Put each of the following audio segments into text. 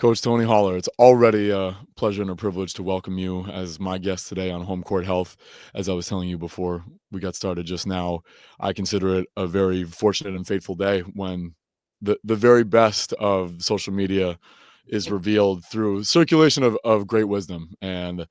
Coach Tony Holler, it's already a pleasure and a privilege to welcome you as my guest today on Home Court Health. As I was telling you before we got started just now, I consider it a very fortunate and fateful day when the very best of social media is revealed through circulation of great wisdom. And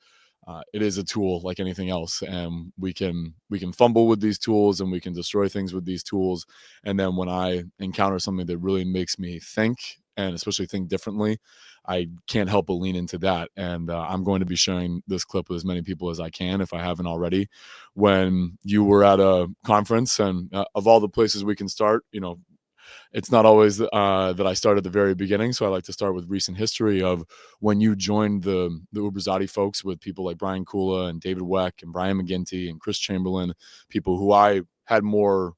it is a tool like anything else, and we can fumble with these tools and we can destroy things with these tools. And then when I encounter something that really makes me think, and especially think differently, I can't help but lean into that. And I'm going to be sharing this clip with as many people as I can, if I haven't already. When you were at a conference, and of all the places we can start, it's not always that I start at the very beginning. So I like to start with recent history of when you joined the Ubrizati folks with people like Brian Kula and David Weck and Brian McGinty and Chris Chamberlain, people who I had more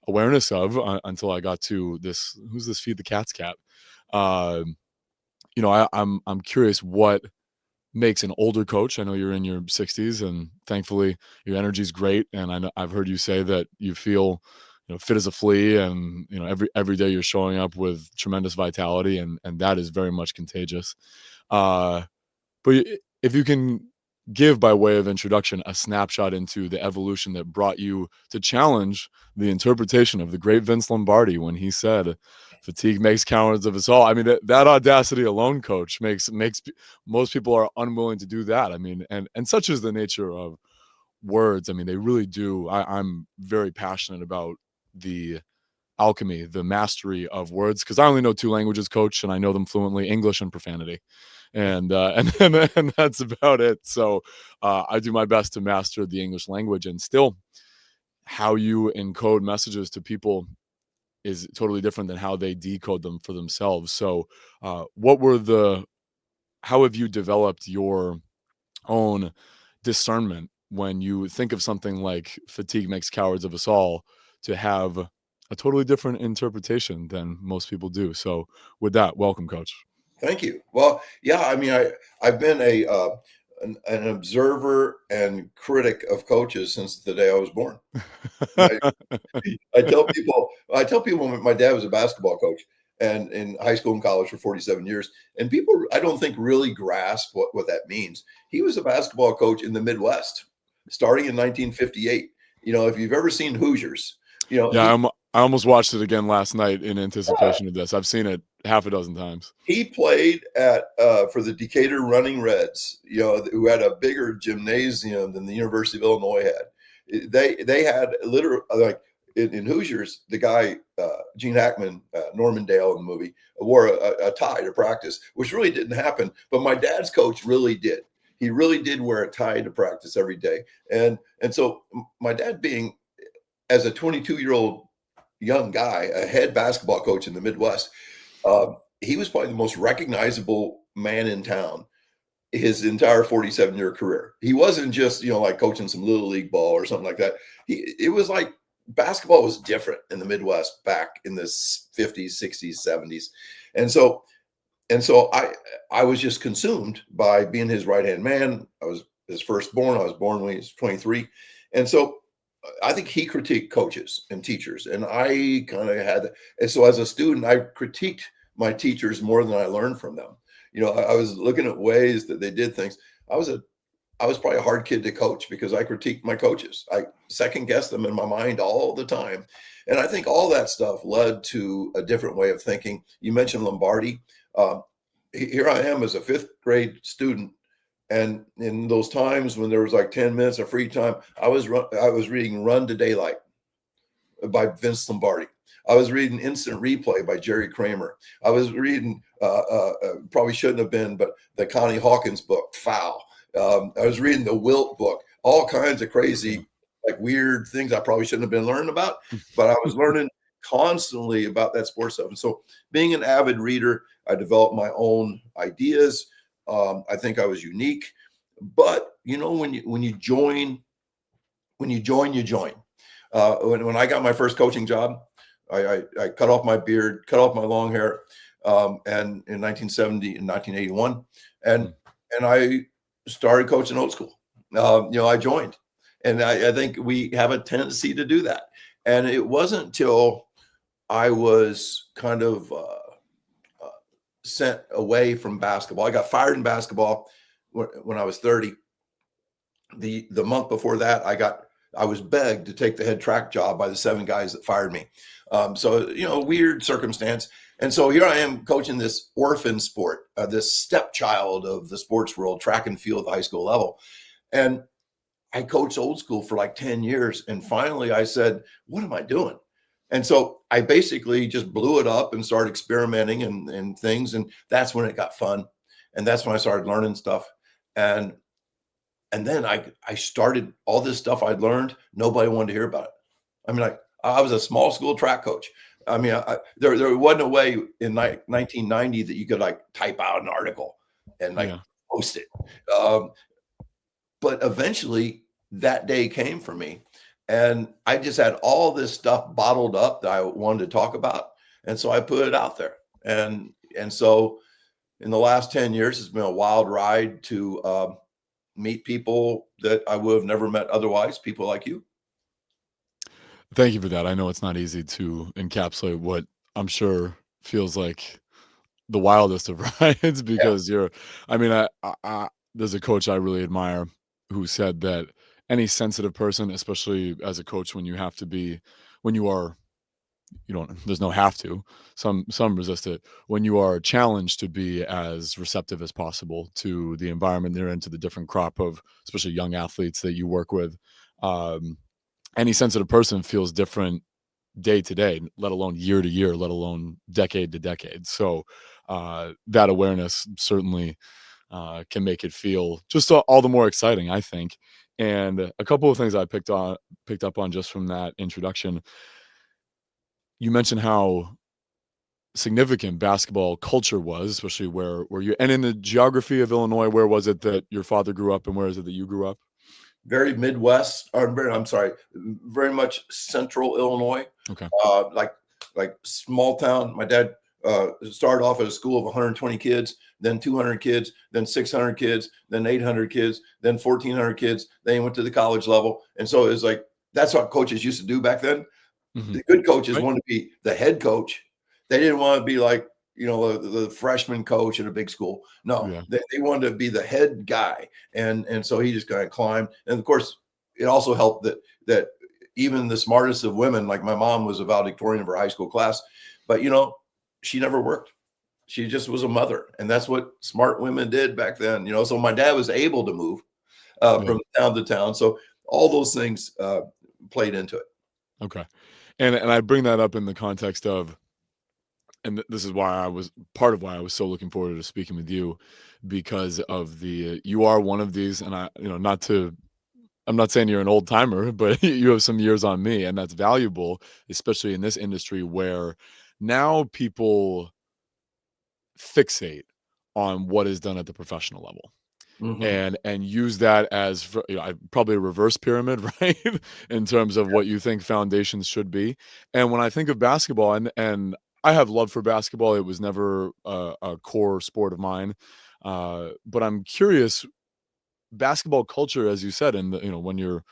awareness of until I got to this. Who's this? Feed the Cat's cat. Uh, I'm curious what makes an older coach. I know you're in your 60s, and thankfully your energy is great. And I've heard you say that you feel, fit as a flea, and every day you're showing up with tremendous vitality, and that is very much contagious. Uh, but if you can give, by way of introduction, a snapshot into the evolution that brought you to challenge the interpretation of the great Vince Lombardi when he said, "Fatigue makes cowards of us all." I mean, that audacity alone, Coach, makes most people are unwilling to do that. I mean, and such is the nature of words. I mean, they really do. I'm very passionate about the alchemy, the mastery of words, because I only know two languages, Coach, and I know them fluently: English and profanity. And that's about it. So I do my best to master the English language, and still, how you encode messages to people is totally different than how they decode them for themselves. So, what were how have you developed your own discernment when you think of something like "fatigue makes cowards of us all" to have a totally different interpretation than most people do? So, with that, welcome, Coach. Thank you. Well, yeah, I mean, I've been an observer and critic of coaches since the day I was born. I, I tell people my dad was a basketball coach and in high school and college for 47 years, and people I don't think really grasp what that means. He was a basketball coach in the Midwest, starting in 1958. If you've ever seen Hoosiers, Yeah, I almost watched it again last night in anticipation of this. I've seen it half a dozen times. he played at for the Decatur Running Reds, who had a bigger gymnasium than the University of Illinois had. They had literally, like in Hoosiers, the guy Gene Hackman, Norman Dale in the movie, wore a tie to practice, which really didn't happen. But my dad's coach really did. He really did wear a tie to practice every day, and so my dad, being as a 22-year-old young guy, a head basketball coach in the Midwest. He was probably the most recognizable man in town his entire 47-year career. He wasn't just, like coaching some little league ball or something like that. It was like basketball was different in the Midwest back in the 50s, 60s, 70s. And so I was just consumed by being his right-hand man. I was his firstborn. I was born when he was 23. And so I think he critiqued coaches and teachers, and I kind of had. And so as a student, I critiqued my teachers more than I learned from them. I was looking at ways that they did things. I was probably a hard kid to coach because I critiqued my coaches. I second guessed them in my mind all the time, and I think all that stuff led to a different way of thinking. You mentioned Lombardi. Here I am as a fifth grade student. And in those times when there was like 10 minutes of free time, I was reading Run to Daylight by Vince Lombardi. I was reading Instant Replay by Jerry Kramer. I was reading, probably shouldn't have been, but the Connie Hawkins book, Foul. I was reading the Wilt book, all kinds of crazy, like weird things I probably shouldn't have been learning about, but I was learning constantly about that sports stuff. And so being an avid reader, I developed my own ideas. I think I was unique, but when you join, you join. When I got my first coaching job, I cut off my beard, cut off my long hair, and in 1970 and 1981, and I started coaching old school. I joined, and I think we have a tendency to do that. And it wasn't until I was kind of sent away from basketball. I got fired in basketball when I was 30. The month before that, I was begged to take the head track job by the 7 guys that fired me. So, weird circumstance. And so here I am coaching this orphan sport, this stepchild of the sports world, track and field at the high school level. And I coached old school for like 10 years. And finally I said, what am I doing? And so I basically just blew it up and started experimenting and things. And that's when it got fun. And that's when I started learning stuff. And then I started all this stuff I'd learned. Nobody wanted to hear about it. I mean, I was a small school track coach. I mean, there wasn't a way in 1990 that you could like type out an article and like Yeah. post it. But eventually that day came for me, and I just had all this stuff bottled up that I wanted to talk about, and so I put it out there. And so in the last 10 years, it's been a wild ride to meet people that I would have never met otherwise, people like you. Thank you for that. I know it's not easy to encapsulate what I'm sure feels like the wildest of rides Yeah, because I mean, there's a coach I really admire who said that any sensitive person, especially as a coach, when you are, there's no have to, some resist it. When you are challenged to be as receptive as possible to the environment they're in, to the different crop of, especially young athletes that you work with, um, any sensitive person feels different day to day, let alone year to year, let alone decade to decade. So that awareness certainly can make it feel just all the more exciting, I think. And a couple of things I picked up on just from that introduction. You mentioned how significant basketball culture was, especially where you and in the geography of Illinois. Where was it that your father grew up, and where is it that you grew up? very Midwest, or I'm sorry, very much central Illinois, Okay. uh, like like small town. My dad started off at a school of 120 kids, then 200 kids, then 600 kids, then 800 kids, then 1,400 kids. Then he went to the college level, and so it was like that's what coaches used to do back then. Hmm. The good coaches Right. wanted to be the head coach. They didn't want to be like, the freshman coach at a big school. No, Yeah. they wanted to be the head guy. And so he just kind of climbed. And of course, it also helped that even the smartest of women, like my mom was a valedictorian of her high school class, but she never worked. She just was a mother. And that's what smart women did back then. So my dad was able to move Yeah. from town to town. So all those things played into it. Okay. And I bring that up in the context of, and this is why I was part of why I was so looking forward to speaking with you, because of you are one of these, and not to, I'm not saying you're an old timer, but you have some years on me, and that's valuable, especially in this industry where now people fixate on what is done at the professional level Mhm. and use that as probably a reverse pyramid, right? In terms of what you think foundations should be. And when I think of basketball, and I have love for basketball, it was never a core sport of mine. But I'm curious, basketball culture, as you said, and when your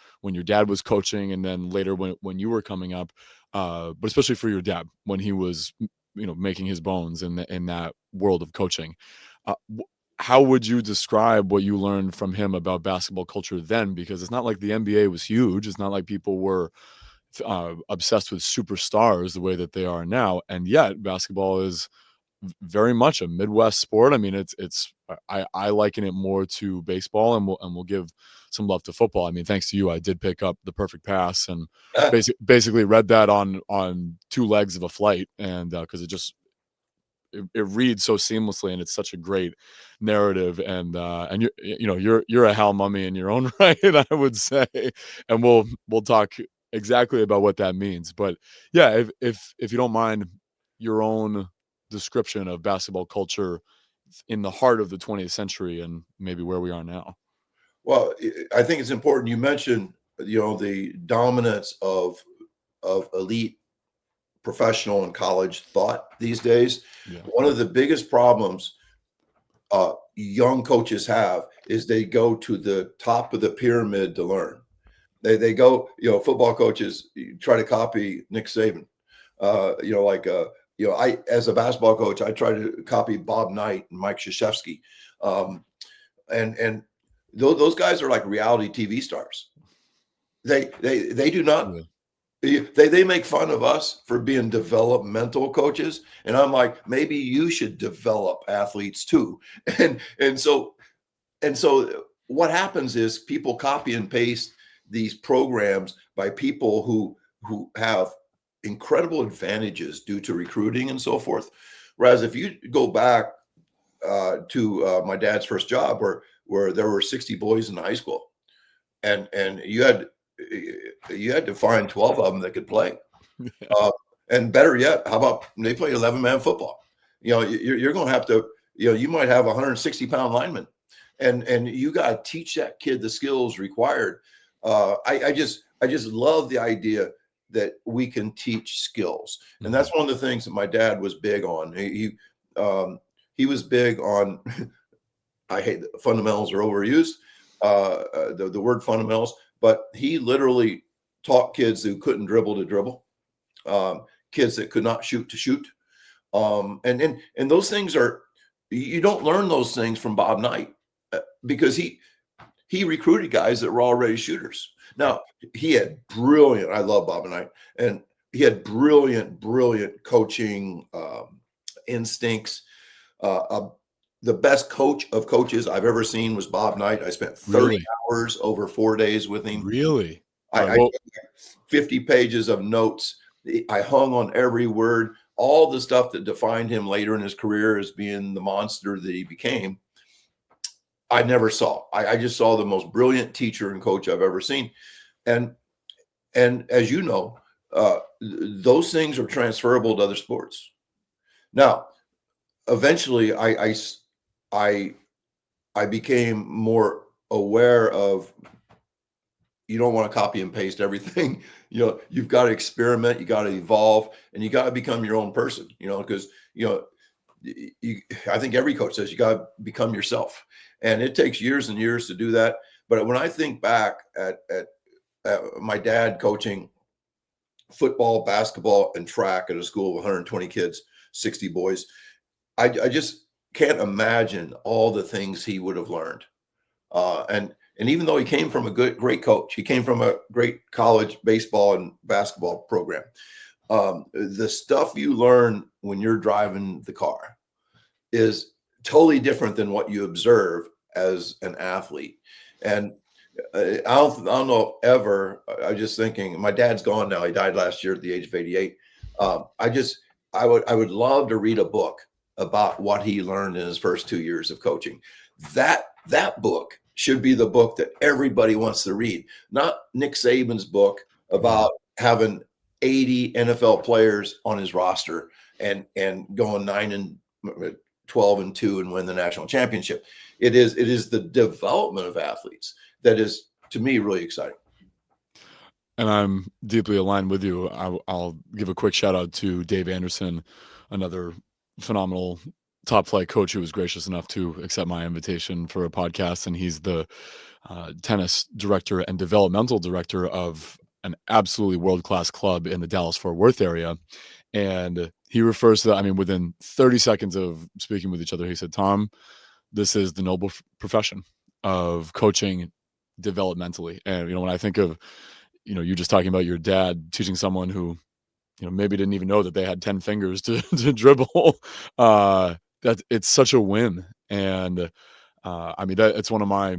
dad was coaching, and then later when you were coming up, but especially for your dad when he was making his bones in that world of coaching. Uh, how would you describe what you learned from him about basketball culture then? Because it's not like the NBA was huge. It's not like people were obsessed with superstars the way that they are now. And yet, basketball is very much a Midwest sport. I mean, I liken it more to baseball, and we'll give some love to football. I mean, thanks to you, I did pick up the perfect pass and basically read that on 2 legs of a flight, and because it reads so seamlessly, and it's such a great narrative, and you're a Hal Mummy in your own right, I would say, and we'll talk exactly about what that means. But yeah, if you don't mind, your own description of basketball culture in the heart of the 20th century and maybe where we are now. Well, I think it's important you mentioned, the dominance of elite professional and college thought these days. Yeah. One of the biggest problems young coaches have is they go to the top of the pyramid to learn. They go, football coaches try to copy Nick Saban, like I, as a basketball coach, I try to copy Bob Knight and Mike Krzyzewski. Um, and those guys are like reality TV stars. They do not. Yeah. They make fun of us for being developmental coaches, and I'm like, maybe you should develop athletes too. And so what happens is people copy and paste these programs by people who have incredible advantages due to recruiting and so forth. Whereas if you go back to my dad's first job, where there were 60 boys in high school, and you had to find 12 of them that could play. Uh, and better yet, how about they play 11-man football? You're going to have to, you might have a 160-pound lineman, and you got to teach that kid the skills required. I just love the idea that we can teach skills, and that's one of the things that my dad was big on. He was big on. I hate fundamentals are overused. The word fundamentals, but he literally taught kids who couldn't dribble to dribble, kids that could not shoot to shoot, and those things are, you don't learn those things from Bob Knight, because he recruited guys that were already shooters. Now he had brilliant. I love Bob Knight, and he had brilliant coaching instincts. The best coach of coaches I've ever seen was Bob Knight. I spent 30 Really? hours over 4 days with him. Really? I Well, took 50 pages of notes. I hung on every word. All the stuff that defined him later in his career as being the monster that he became, I never saw. I just saw the most brilliant teacher and coach I've ever seen. And as you know, those things are transferable to other sports. Now, eventually, I became more aware of, you don't want to copy and paste everything. You've got to experiment, you got to evolve, and you got to become your own person, because, I think every coach says you got to become yourself. And it takes years and years to do that. But when I think back at my dad coaching football, basketball, and track at a school of 120 kids, 60 boys, I just can't imagine all the things he would have learned. And even though he came from a great coach, he came from a great college baseball and basketball program. The stuff you learn when you're driving the car is totally different than what you observe as an athlete. And I don't know ever. I was just thinking, my dad's gone now. He died last year at the age of 88. I would love to read a book about what he learned in his first 2 years of coaching. That book should be the book that everybody wants to read, not Nick Saban's book about having 80 NFL players on his roster and going 9-12-2 and win the national championship. It is the development of athletes that is, to me, really exciting. And I'm deeply aligned with you. I'll give a quick shout out to Dave Anderson, another phenomenal top flight coach who was gracious enough to accept my invitation for a podcast. And he's the tennis director and developmental director of an absolutely world-class club in the Dallas-Fort Worth area. And he refers to that, I mean, within 30 seconds of speaking with each other, he said, Tom, this is the noble profession of coaching developmentally. And, when I think of, you just talking about your dad teaching someone who, maybe didn't even know that they had 10 fingers to dribble, that it's such a win. And I mean, it's one of my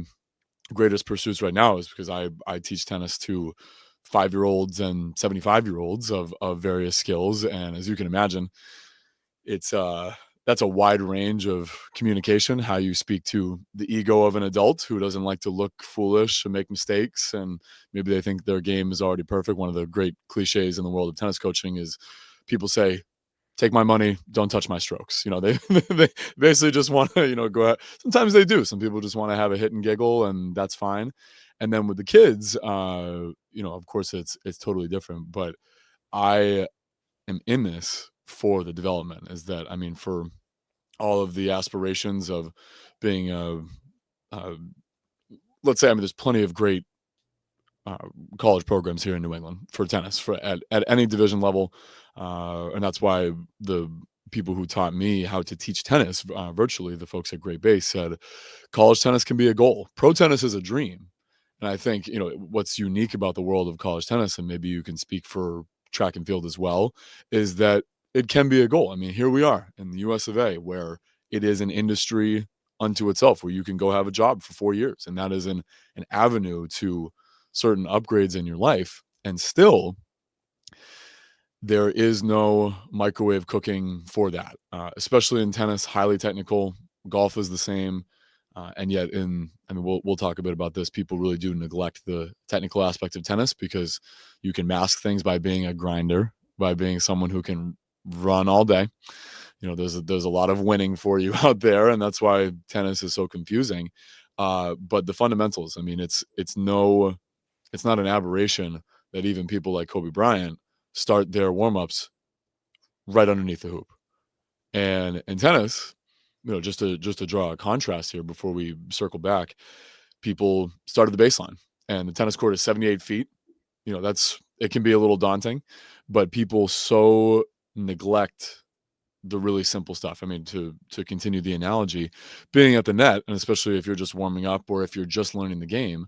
greatest pursuits right now, is because I teach tennis to 5-year-olds and 75-year-olds of various skills. And as you can imagine, it's that's a wide range of communication, how you speak to the ego of an adult who doesn't like to look foolish and make mistakes, and maybe they think their game is already perfect. One of the great cliches in the world of tennis coaching is people say, take my money, don't touch my strokes. They they basically just want to, go out. Sometimes they do. Some people just want to have a hit and giggle, and that's fine. And then with the kids, of course it's totally different. But I am in this for the development. Is that, I mean, for all of the aspirations of being a let's say, I mean, there's plenty of great uh, college programs here in New England for tennis at any division level, and that's why the people who taught me how to teach tennis virtually, the folks at Great Base, said college tennis can be a goal. Pro tennis is a dream, and I think what's unique about the world of college tennis, and maybe you can speak for track and field as well, is that it can be a goal. I mean, here we are in the U.S. of A, where it is an industry unto itself, where you can go have a job for 4 years, and that is an avenue to certain upgrades in your life. And still, there is no microwave cooking for that, especially in tennis, highly technical. Golf is the same. And yet, I mean, we'll talk a bit about this. People really do neglect the technical aspect of tennis because you can mask things by being a grinder, by being someone who can run all day. There's a lot of winning for you out there, and that's why tennis is so confusing. But the fundamentals, I mean, it's not an aberration that even people like Kobe Bryant start their warm-ups right underneath the hoop. And in tennis, just to draw a contrast here before we circle back, people start at the baseline, and the tennis court is 78 feet. It can be a little daunting, but people so neglect the really simple stuff. I mean, to continue the analogy, being at the net, and especially if you're just warming up or if you're just learning the game,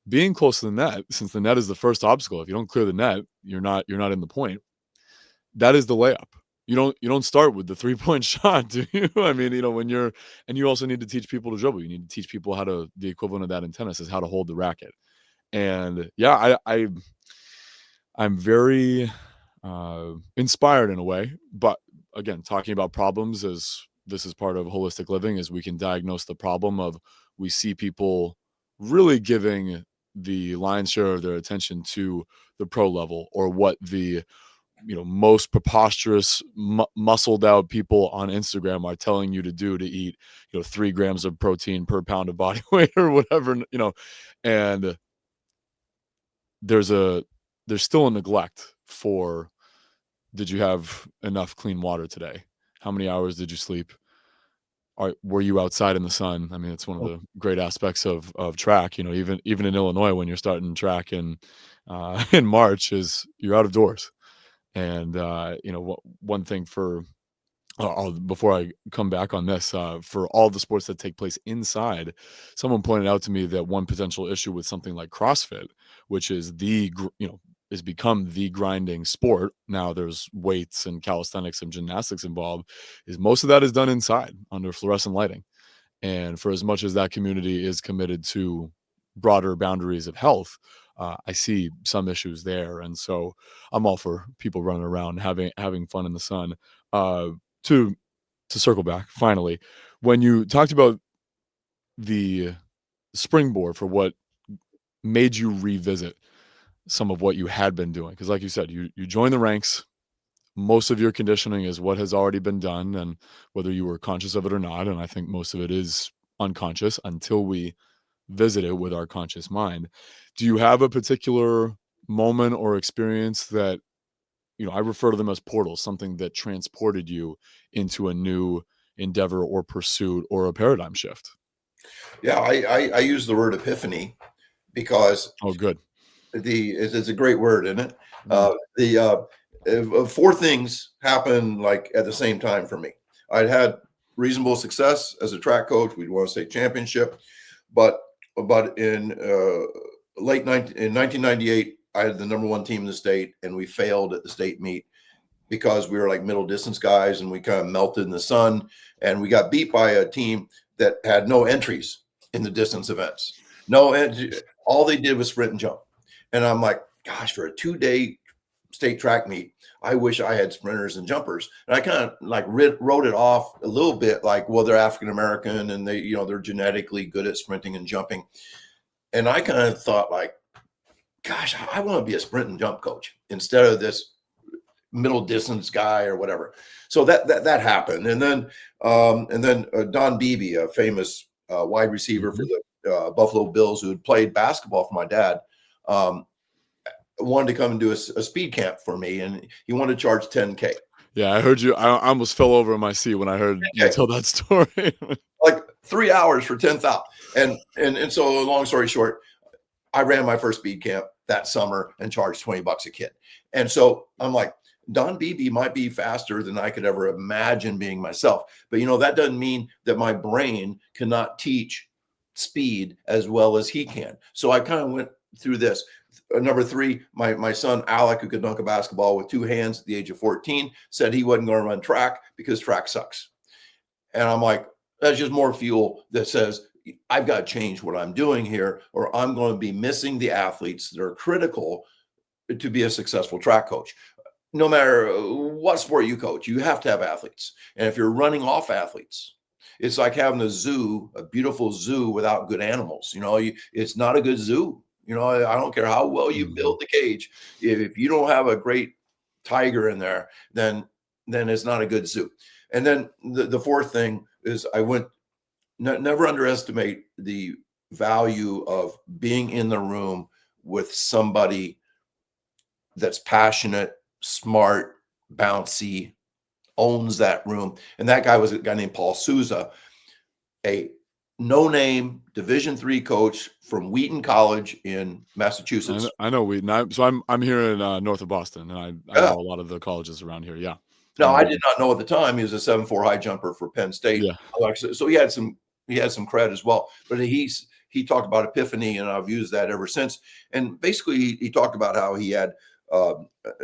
being close to the net, since the net is the first obstacle. If you don't clear the net, you're not in the point. That is the layup. You don't start with the 3-point shot, do you? I mean, and you also need to teach people to dribble. You need to teach people how to, the equivalent of that in tennis is how to hold the racket. And yeah, I'm very inspired in a way, but again, talking about problems, as this is part of holistic living, is we can diagnose the problem of, we see people really giving the lion's share of their attention to the pro level, or what the most preposterous muscled out people on Instagram are telling you to do, to eat 3 grams of protein per pound of body weight or whatever. And there's still a neglect for, did you have enough clean water today? How many hours did you sleep? Were you outside in the sun? I mean, it's one of the great aspects of track. Even in Illinois, when you're starting track in March, is you're out of doors. And one thing for, before I come back on this, for all the sports that take place inside, someone pointed out to me that one potential issue with something like CrossFit, which is is become the grinding sport. Now there's weights and calisthenics and gymnastics involved, is most of that is done inside under fluorescent lighting. And for as much as that community is committed to broader boundaries of health, I see some issues there. And so I'm all for people running around having fun in the sun. To circle back finally, when you talked about the springboard for what made you revisit some of what you had been doing, because like you said, you joined the ranks. Most of your conditioning is what has already been done, and whether you were conscious of it or not, and I think most of it is unconscious until we visit it with our conscious mind. Do you have a particular moment or experience that, I refer to them as portals, something that transported you into a new endeavor or pursuit or a paradigm shift? Yeah, I use the word epiphany because Oh, good. it's a great word, isn't it? Mm. The 4 things happened like at the same time for me. I'd had reasonable success as a track coach. We'd won a state championship, but in in 1998, I had the #1 team in the state, and we failed at the state meet because we were like middle distance guys, and we kind of melted in the sun, and we got beat by a team that had no entries in the distance events. No, all they did was sprint and jump. And I'm like, gosh, for a 2-day state track meet, I wish I had sprinters and jumpers. And I kind of like wrote it off a little bit, like, well, they're African American and they're genetically good at sprinting and jumping. And I kind of thought, like, gosh, I want to be a sprint and jump coach instead of this middle distance guy or whatever. So that happened. And then Don Beebe, a famous wide receiver for the Buffalo Bills, who had played basketball for my dad, wanted to come and do a speed camp for me, and he wanted to charge $10K. Yeah, I heard you. I almost fell over in my seat when I heard you tell that story. Like 3 hours for 10,000. And so long story short, I ran my first speed camp. that summer and charge $20 a kid. And so I'm like, Don Beebe might be faster than I could ever imagine being myself. But, that doesn't mean that my brain cannot teach speed as well as he can. So I kind of went through this. Number 3, my son Alec, who could dunk a basketball with 2 hands at the age of 14, said he wasn't going to run track because track sucks. And I'm like, that's just more fuel that says I've got to change what I'm doing here, or I'm going to be missing the athletes that are critical to be a successful track coach. No matter what sport you coach, you have to have athletes. And if you're running off athletes, it's like having a zoo, a beautiful zoo without good animals. It's not a good zoo. I don't care how well you build the cage. If you don't have a great tiger in there, then it's not a good zoo. And then the fourth thing is never underestimate the value of being in the room with somebody that's passionate, smart, bouncy, owns that room. And that guy was a guy named Paul Souza, a no-name Division III coach from Wheaton College in Massachusetts. I know Wheaton. So I'm here in north of Boston, and I know a lot of the colleges around here. Yeah. Now, I did not know at the time he was a 7'4" high jumper for Penn State. Yeah. So he had some cred as well. But he talked about epiphany, and I've used that ever since. And basically, he talked about how he had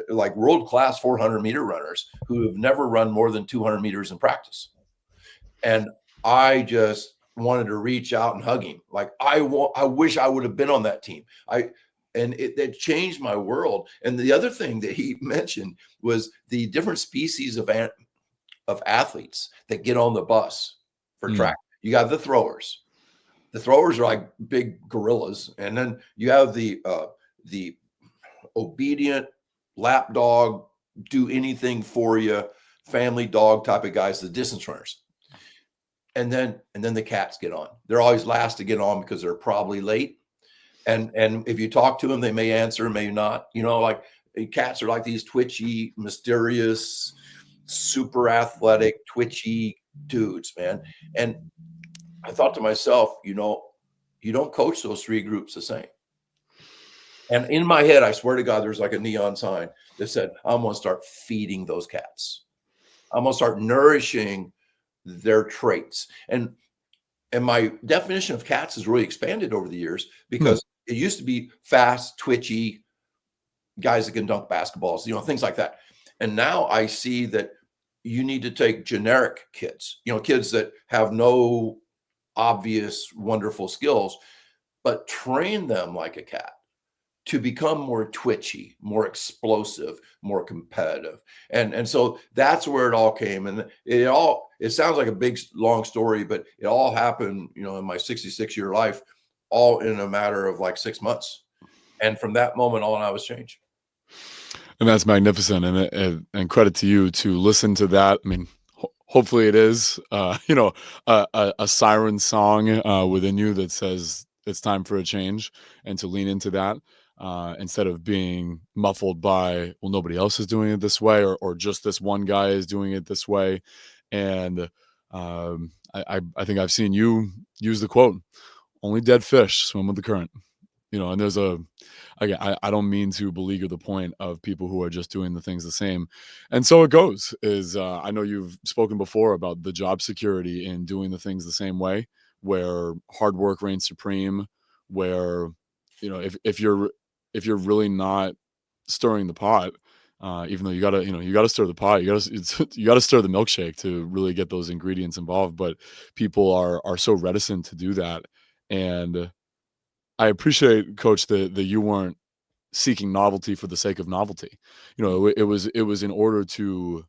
like world-class 400-meter runners who have never run more than 200 meters in practice. And I just wanted to reach out and hug him. Like, I wish I would have been on that team. And it changed my world. And the other thing that he mentioned was the different species of athletes that get on the bus for track. You got the throwers. The throwers are like big gorillas. And then you have the obedient lapdog, do anything for you, family dog type of guys, the distance runners. And then the cats get on. They're always last to get on because they're probably late. And if you talk to them, they may answer, may not. Like cats are like these twitchy, mysterious, super athletic, twitchy dudes, man. And I thought to myself, you don't coach those 3 groups the same. And in my head, I swear to God, there's like a neon sign that said, I'm going to start feeding those cats. I'm going to start nourishing their traits. And my definition of cats has really expanded over the years because it used to be fast, twitchy guys that can dunk basketballs, things like that. And now I see that you need to take generic kids, kids that have no obvious, wonderful skills, but train them like a cat to become more twitchy, more explosive, more competitive. And so that's where it all came. And it sounds like a big, long story, but it all happened, in my 66-year life, all in a matter of like 6 months. And from that moment on, I was changed. And that's magnificent. And credit to you to listen to that. I mean, hopefully it is, a siren song within you that says it's time for a change, and to lean into that. Instead of being muffled by, well, nobody else is doing it this way, or just this one guy is doing it this way. And I think I've seen you use the quote, only dead fish swim with the current. And there's again, I don't mean to beleaguer the point of people who are just doing the things the same. And so it goes is, I know you've spoken before about the job security in doing the things the same way, where hard work reigns supreme, where, if you're really not stirring the pot, even though you gotta stir the pot, you gotta stir the milkshake to really get those ingredients involved. But people are so reticent to do that. And I appreciate, Coach, that you weren't seeking novelty for the sake of novelty. It was in order to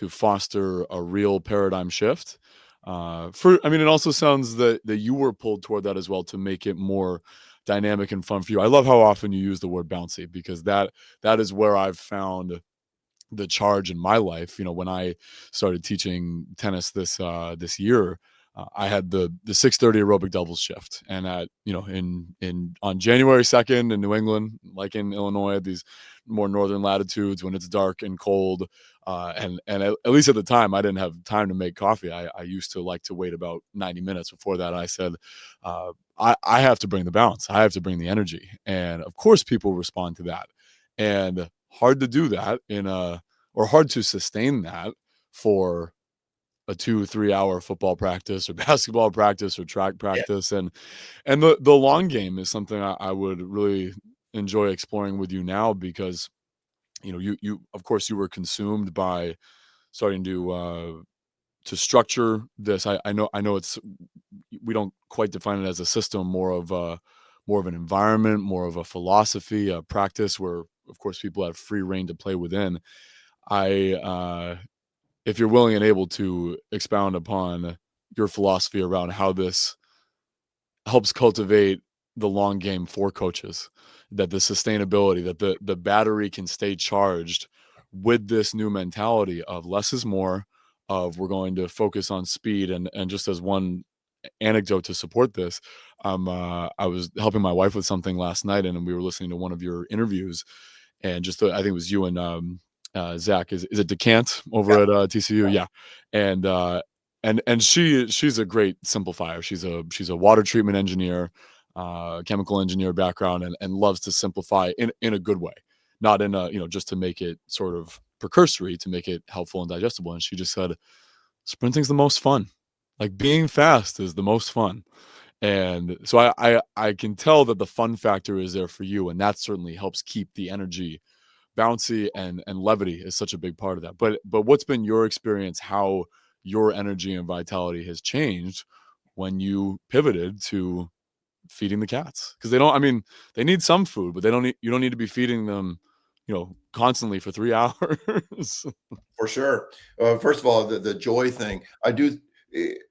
foster a real paradigm shift. It also sounds that you were pulled toward that as well, to make it more dynamic and fun for you. I love how often you use the word bouncy, because that is where I've found the charge in my life. When I started teaching tennis this year, I had the 6:30 aerobic doubles shift, and on January 2nd in New England, like in Illinois, these more northern latitudes when it's dark and cold, and at least at the time, I didn't have time to make coffee. I used to like to wait about 90 minutes before that. I said, I have to bring the balance. I have to bring the energy. And of course people respond to that. And hard to do that or hard to sustain that for a 2-3 hour football practice or basketball practice or track Yeah. practice. And the long game is something I would really enjoy exploring with you now, because you of course you were consumed by starting to structure this. I know it's, we don't quite define it as a system, more of an environment, more of a philosophy, a practice where of course people have free reign to play within. I If you're willing and able to expound upon your philosophy around how this helps cultivate the long game for coaches, that the sustainability, that the battery can stay charged with this new mentality of less is more, of we're going to focus on speed. And just as one anecdote to support this, I was helping my wife with something last night, and we were listening to one of your interviews, and I think it was you and Zach. Is it Decant Yeah. over at TCU? Yeah, and she's a great simplifier. She's a water treatment engineer, chemical engineer background, and loves to simplify in a good way, not in a, just to make it sort of precursory, to make it helpful and digestible. And she just said, sprinting's the most fun. Like, being fast is the most fun. And so I can tell that the fun factor is there for you, and that certainly helps keep the energy bouncy, and levity is such a big part of that. But what's been your experience, how your energy and vitality has changed when you pivoted to feeding the cats? Because they don't, I mean, they need some food, but you don't need to be feeding them, constantly for 3 hours. For sure. First of all, the joy thing. I do.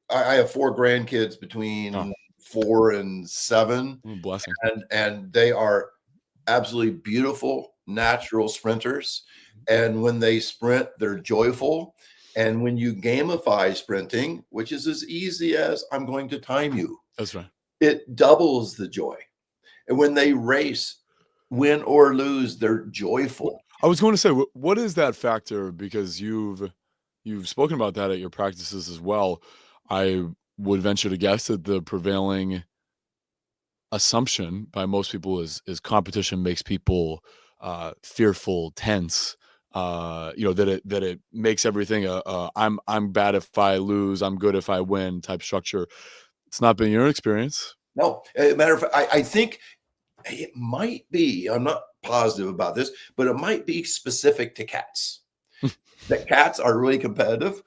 I have 4 grandkids Oh, between 4 and 7, blessing. and they are absolutely beautiful natural sprinters. And when they sprint, they're joyful. And when you gamify sprinting, which is as easy as I'm going to time you, That's right. it doubles the joy. And when they race, win or lose, they're Wh- joyful. I was going to say, what is that factor? Because you've spoken about that at your practices as well. I would venture to guess that the prevailing assumption by most people is competition makes people fearful, tense. That it makes everything I'm bad if I lose, I'm good if I win type structure. It's not been your experience. No, as a matter of fact, I think it might be, I'm not positive about this, but it might be specific to cats. That cats are really competitive.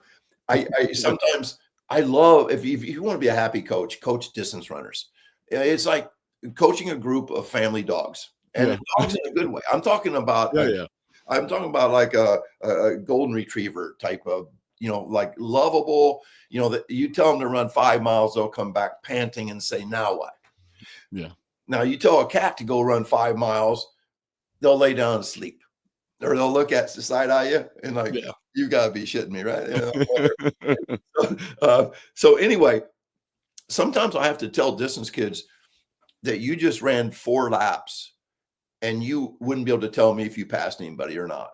I What? sometimes I love if you want to be a happy coach, coach distance runners. It's like coaching a group of family dogs, and Yeah. dogs in a good way. Yeah. Yeah. I'm talking about like a golden retriever type of, like lovable. That you tell them to run 5 miles, they'll come back panting and say, "Now what?" Yeah. Now you tell a cat to go run 5 miles, they'll lay down and sleep, or they'll look at the side eye you and like, Yeah. you gotta be shitting me, right? So anyway, sometimes I have to tell distance kids that you just ran 4 laps and you wouldn't be able to tell me if you passed anybody or not.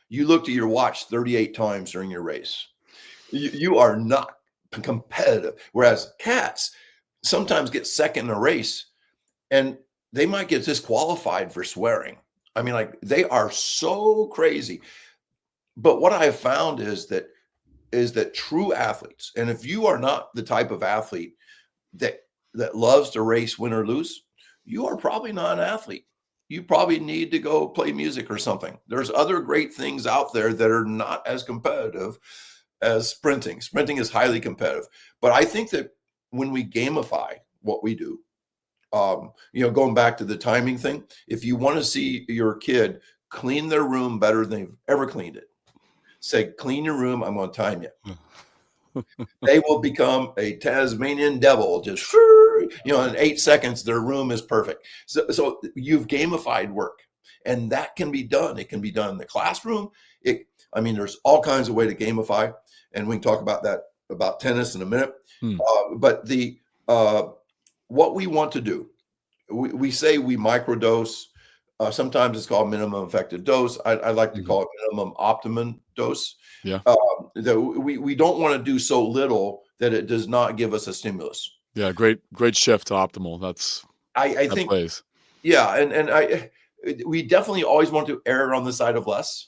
You looked at your watch 38 times during your race. You are not competitive. Whereas cats sometimes get second in a race and they might get disqualified for swearing. I mean, like they are so crazy. But what I have found is that true athletes, and if you are not the type of athlete that loves to race, win or lose, you are probably not an athlete. You probably need to go play music or something. There's other great things out there that are not as competitive as sprinting. Sprinting is highly competitive. But I think that when we gamify what we do, going back to the timing thing, if you want to see your kid clean their room better than they've ever cleaned it, say, clean your room, I'm going to time you. They will become a Tasmanian devil. Just, in 8 seconds, their room is perfect. So you've gamified work, and that can be done. It can be done in the classroom. There's all kinds of way to gamify, and we can talk about that, about tennis in a minute. Hmm. But what we want to do, we say we microdose. Sometimes it's called minimum effective dose. I like to Mhm. call it minimum optimum dose. Yeah. That we don't want to do so little that it does not give us a stimulus. Yeah, great shift to optimal. I That think, plays. yeah, and we definitely always want to err on the side of less,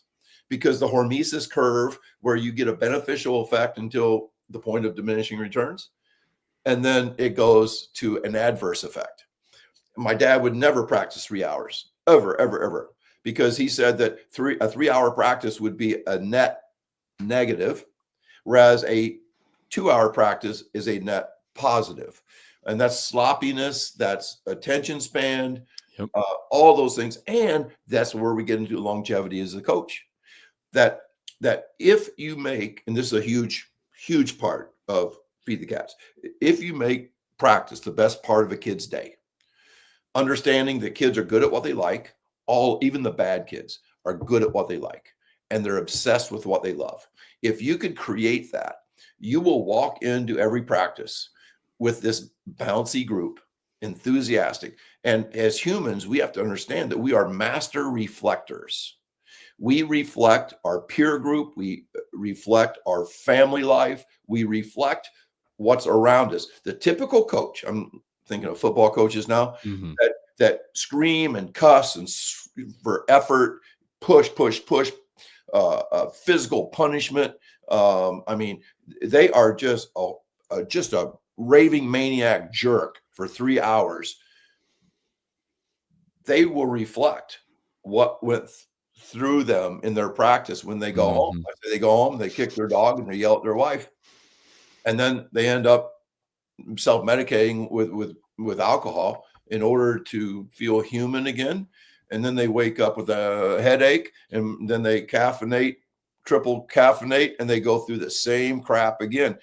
because the hormesis curve, where you get a beneficial effect until the point of diminishing returns, and then it goes to an adverse effect. My dad would never practice 3 hours, ever, ever, ever, because he said that a 3 hour practice would be a net negative, whereas a 2 hour practice is a net positive. And that's sloppiness, that's attention span, Yep. all those things. And that's where we get into longevity as a coach. That that if you make, and this is a huge part of Feed the Cats, if you make practice the best part of a kid's day, understanding that kids are good at what they like, all even the bad kids are good at what they like, and they're obsessed with what they love. If you could create that, you will walk into every practice with this bouncy group, enthusiastic. And as humans, we have to understand that we are master reflectors. We reflect our peer group, we reflect our family life, we reflect what's around us. The typical coach, I'm thinking of football coaches now, Hmm. that scream and cuss and for effort, push, physical punishment. I mean, they are just a raving maniac jerk for 3 hours. They will reflect what went through them in their practice when they go home. Hmm. I say they go home, they kick their dog, and they yell at their wife, and then they end up self-medicating with alcohol in order to feel human again. And then they wake up with a headache, and then they caffeinate, triple caffeinate, and they go through the same crap again.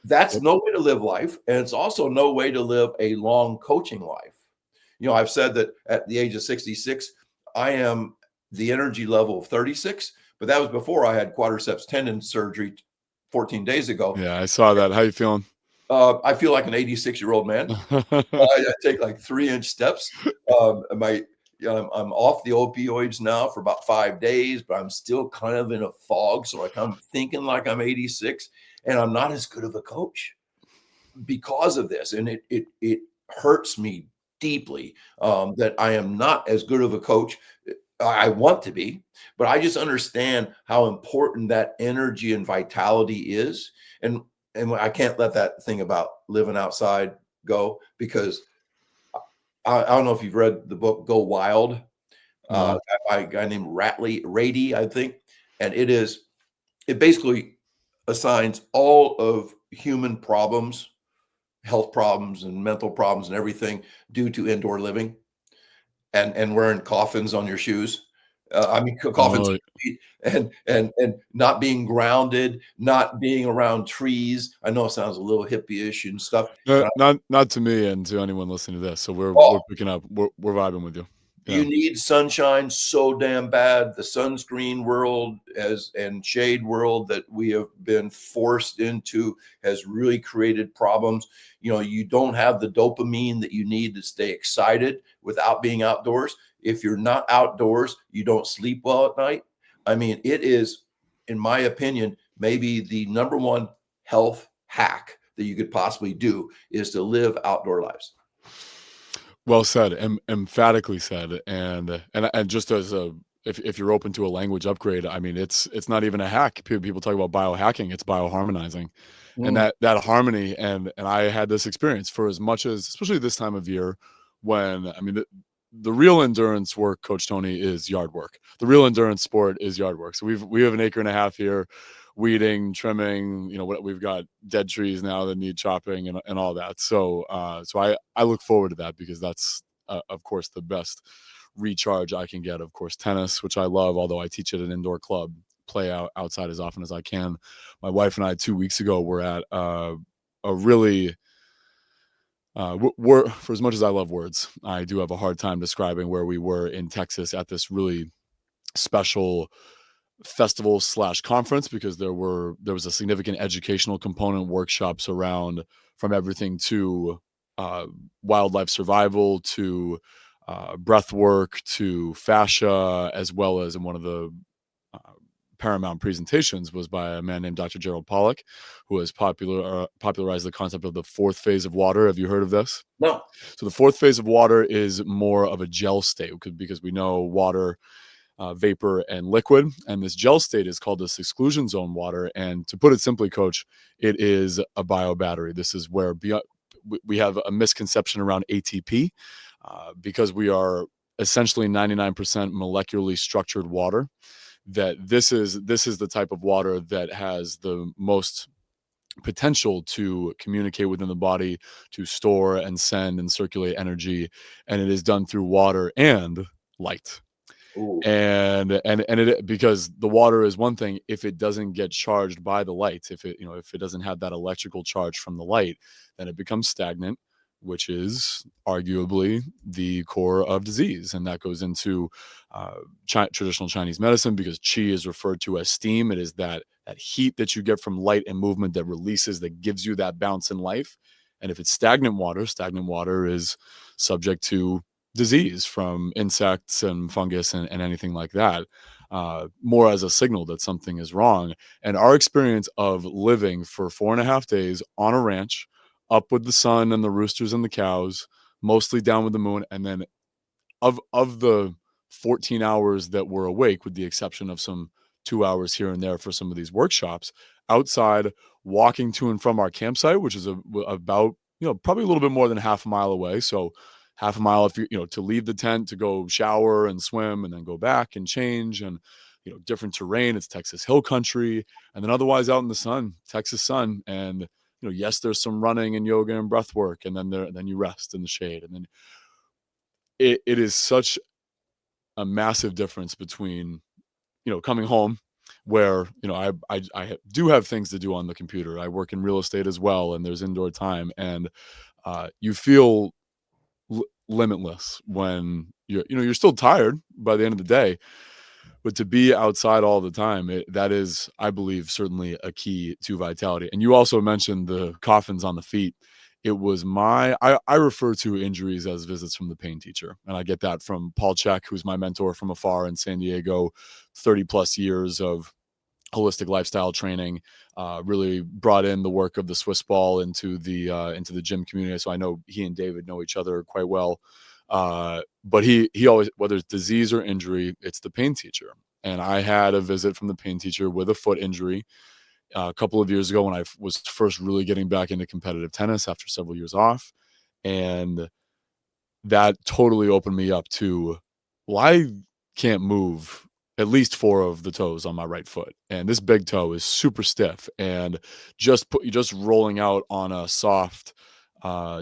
That's Yep. no way to live life, and it's also no way to live a long coaching life. I've said that at the age of 66, I am the energy level of 36, but that was before I had quadriceps tendon surgery 14 days ago. Yeah, I saw that. How you feeling? I feel like an 86-year-old man. I take like 3-inch steps. I'm off the opioids now for about 5 days, but I'm still kind of in a fog. So like I'm thinking like I'm 86, and I'm not as good of a coach because of this. And it hurts me deeply that I am not as good of a coach. I want to be, but I just understand how important that energy and vitality is. And I can't let that thing about living outside go, because I don't know if you've read the book Go Wild, No. by a guy named Rady, I think. And it basically assigns all of human problems, health problems and mental problems and everything, due to indoor living and wearing coffins on your shoes. I mean, coffins on Oh, your feet, and not being grounded, not being around trees. I know it sounds a little hippie-ish and stuff. And not to me and to anyone listening to this. So we're oh, picking up. We're vibing with you. Yeah. you need sunshine so damn bad. The sunscreen world and shade world that we have been forced into has really created problems. You don't have the dopamine that you need to stay excited without being outdoors. If you're not outdoors, you don't sleep well at night. I mean, it is, in my opinion, maybe the number one health hack that you could possibly do is to live outdoor lives. Well said, emphatically said, and just as a if you're open to a language upgrade, I mean, it's not even a hack. People talk about biohacking, it's bioharmonizing, and Mm, that harmony. And I had this experience for as much as, especially this time of year, when I mean the real endurance work, Coach Tony, is yard work. The real endurance sport is yard work. So we have an acre and a half here, weeding, trimming. What we've got dead trees now that need chopping and all that. So I look forward to that because that's of course the best recharge I can get. Of course, tennis, which I love, although I teach at an indoor club, play outside as often as I can. My wife and I 2 weeks ago were at a really for as much as I love words, I do have a hard time describing where we were in Texas at this really special festival slash conference, because there was a significant educational component, workshops around, from everything to uh, wildlife survival to breath work to fascia, as well as in one of the uh, paramount presentations was by a man named Dr. Gerald Pollack, who has popularized the concept of the fourth phase of water. Have you heard of this? No. So the fourth phase of water is more of a gel state because we know water, vapor, and liquid. And this gel state is called this exclusion zone water. And to put it simply, Coach, it is a biobattery. This is where we have a misconception around ATP because we are essentially 99% molecularly structured water. That this is the type of water that has the most potential to communicate within the body, to store and send and circulate energy, and it is done through water and light. Ooh. And it, because the water is one thing, if it doesn't get charged by the light, if it doesn't have that electrical charge from the light, then it becomes stagnant, which is arguably the core of disease. And that goes into traditional Chinese medicine, because qi is referred to as steam. It is that heat that you get from light and movement that releases, that gives you that bounce in life. And if it's stagnant water is subject to disease from insects and fungus and anything like that, more as a signal that something is wrong. And our experience of living for 4.5 days on a ranch, up with the sun and the roosters and the cows, mostly down with the moon, and then of the 14 hours that we're awake, with the exception of some 2 hours here and there for some of these workshops, outside walking to and from our campsite, which is about, probably a little bit more than half a mile away. So half a mile, if to leave the tent to go shower and swim and then go back and change, and different terrain. It's Texas hill country, and then otherwise out in the sun, Texas sun. And yes, there's some running and yoga and breath work, and then you rest in the shade. And then it is such a massive difference between coming home, where I do have things to do on the computer. I work in real estate as well, and there's indoor time, and you feel limitless when you're still tired by the end of the day, but to be outside all the time, that is, I believe, certainly a key to vitality. And you also mentioned the coffins on the feet. It was I refer to injuries as visits from the pain teacher. And I get that from Paul Check, who's my mentor from afar in San Diego, 30 plus years of holistic lifestyle training, really brought in the work of the Swiss ball into the gym community. So I know he and David know each other quite well. But he always, whether it's disease or injury, it's the pain teacher. And I had a visit from the pain teacher with a foot injury a couple of years ago, when I was first really getting back into competitive tennis after several years off. And that totally opened me up to, well, I can't move at least 4 of the toes on my right foot, and this big toe is super stiff, and just rolling out on a soft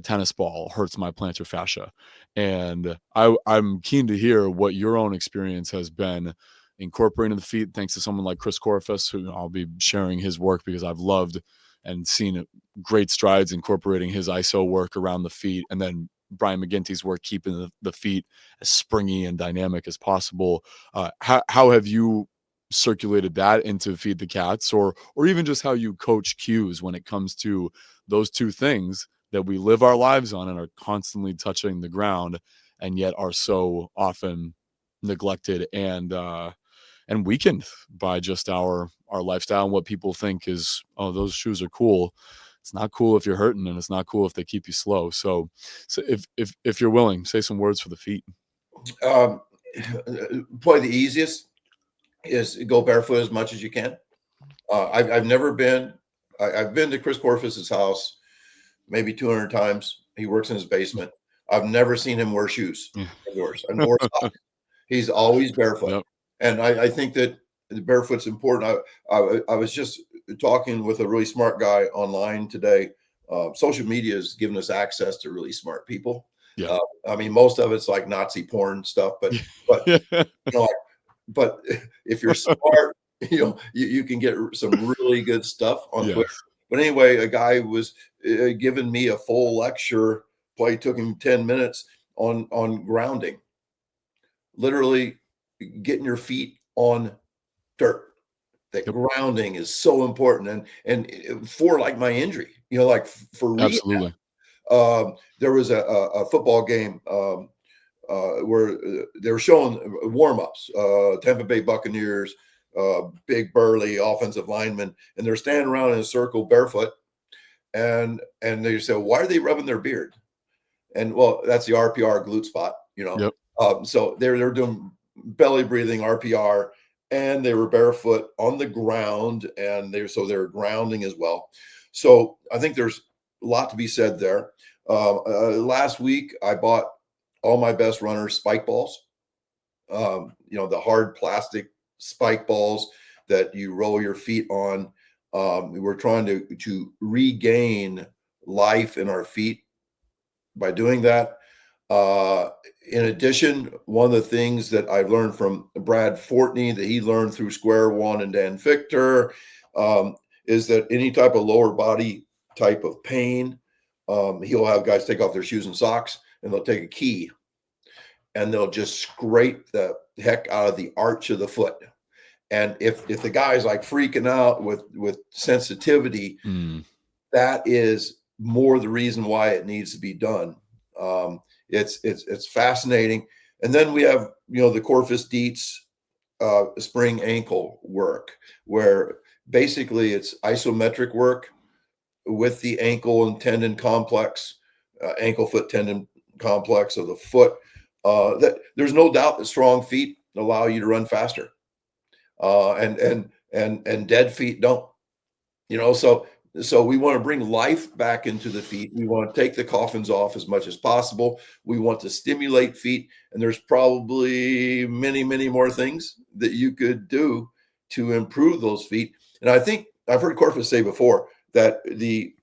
tennis ball hurts my plantar fascia. And I'm keen to hear what your own experience has been incorporating the feet, thanks to someone like Chris Korfus, who I'll be sharing his work, because I've loved and seen great strides incorporating his ISO work around the feet, and then Brian McGinty's work keeping the feet as springy and dynamic as possible. How have you circulated that into Feed the Cats, or even just how you coach cues when it comes to those two things that we live our lives on and are constantly touching the ground, and yet are so often neglected and weakened by just our lifestyle and what people think is, oh, those shoes are cool. It's not cool if you're hurting, and it's not cool if they keep you slow. So if you're willing, say some words for the feet. Um, Probably the easiest is go barefoot as much as you can. I've never been. I've been to Chris Corfus's house maybe 200 times. He works in his basement. I've never seen him wear shoes indoors or socks. He's always barefoot. Yep. And I think that the barefoot's important. I was just talking with a really smart guy online today. Social media has given us access to really smart people. Yeah. I mean, most of it's like Nazi porn stuff, but but if you're smart, you can get some really good stuff on Twitter. Yes. But anyway, a guy was giving me a full lecture. Probably took him 10 minutes on grounding. Literally getting your feet on dirt. That grounding is so important. And for like my injury, like for rehab, Absolutely. there was a football game where they were showing warm-ups, Tampa Bay Buccaneers big burly offensive linemen, and they're standing around in a circle barefoot, and they say, why are they rubbing their beard? And well, that's the RPR glute spot, you know. Yep. So they're doing belly breathing RPR, and they were barefoot on the ground, and they're grounding as well. So I think there's a lot to be said there. Last week I bought all my best runners spike balls. The hard plastic spike balls that you roll your feet on. We're trying to regain life in our feet by doing that. In addition, one of the things that I've learned from Brad Fortney that he learned through Square One and Dan Fichter is that any type of lower body type of pain, he'll have guys take off their shoes and socks, and they'll take a key and they'll just scrape the heck out of the arch of the foot. And if the guy's like freaking out with sensitivity, that is more the reason why it needs to be done. It's fascinating. And then we have the Corpus Dietz spring ankle work, where basically it's isometric work with the ankle and tendon complex, ankle foot tendon complex of the foot. That there's no doubt that strong feet allow you to run faster, and dead feet don't. So we want to bring life back into the feet. We want to take the coffins off as much as possible. We want to stimulate feet, and there's probably many, many more things that you could do to improve those feet. And I think I've heard Corpus say before that the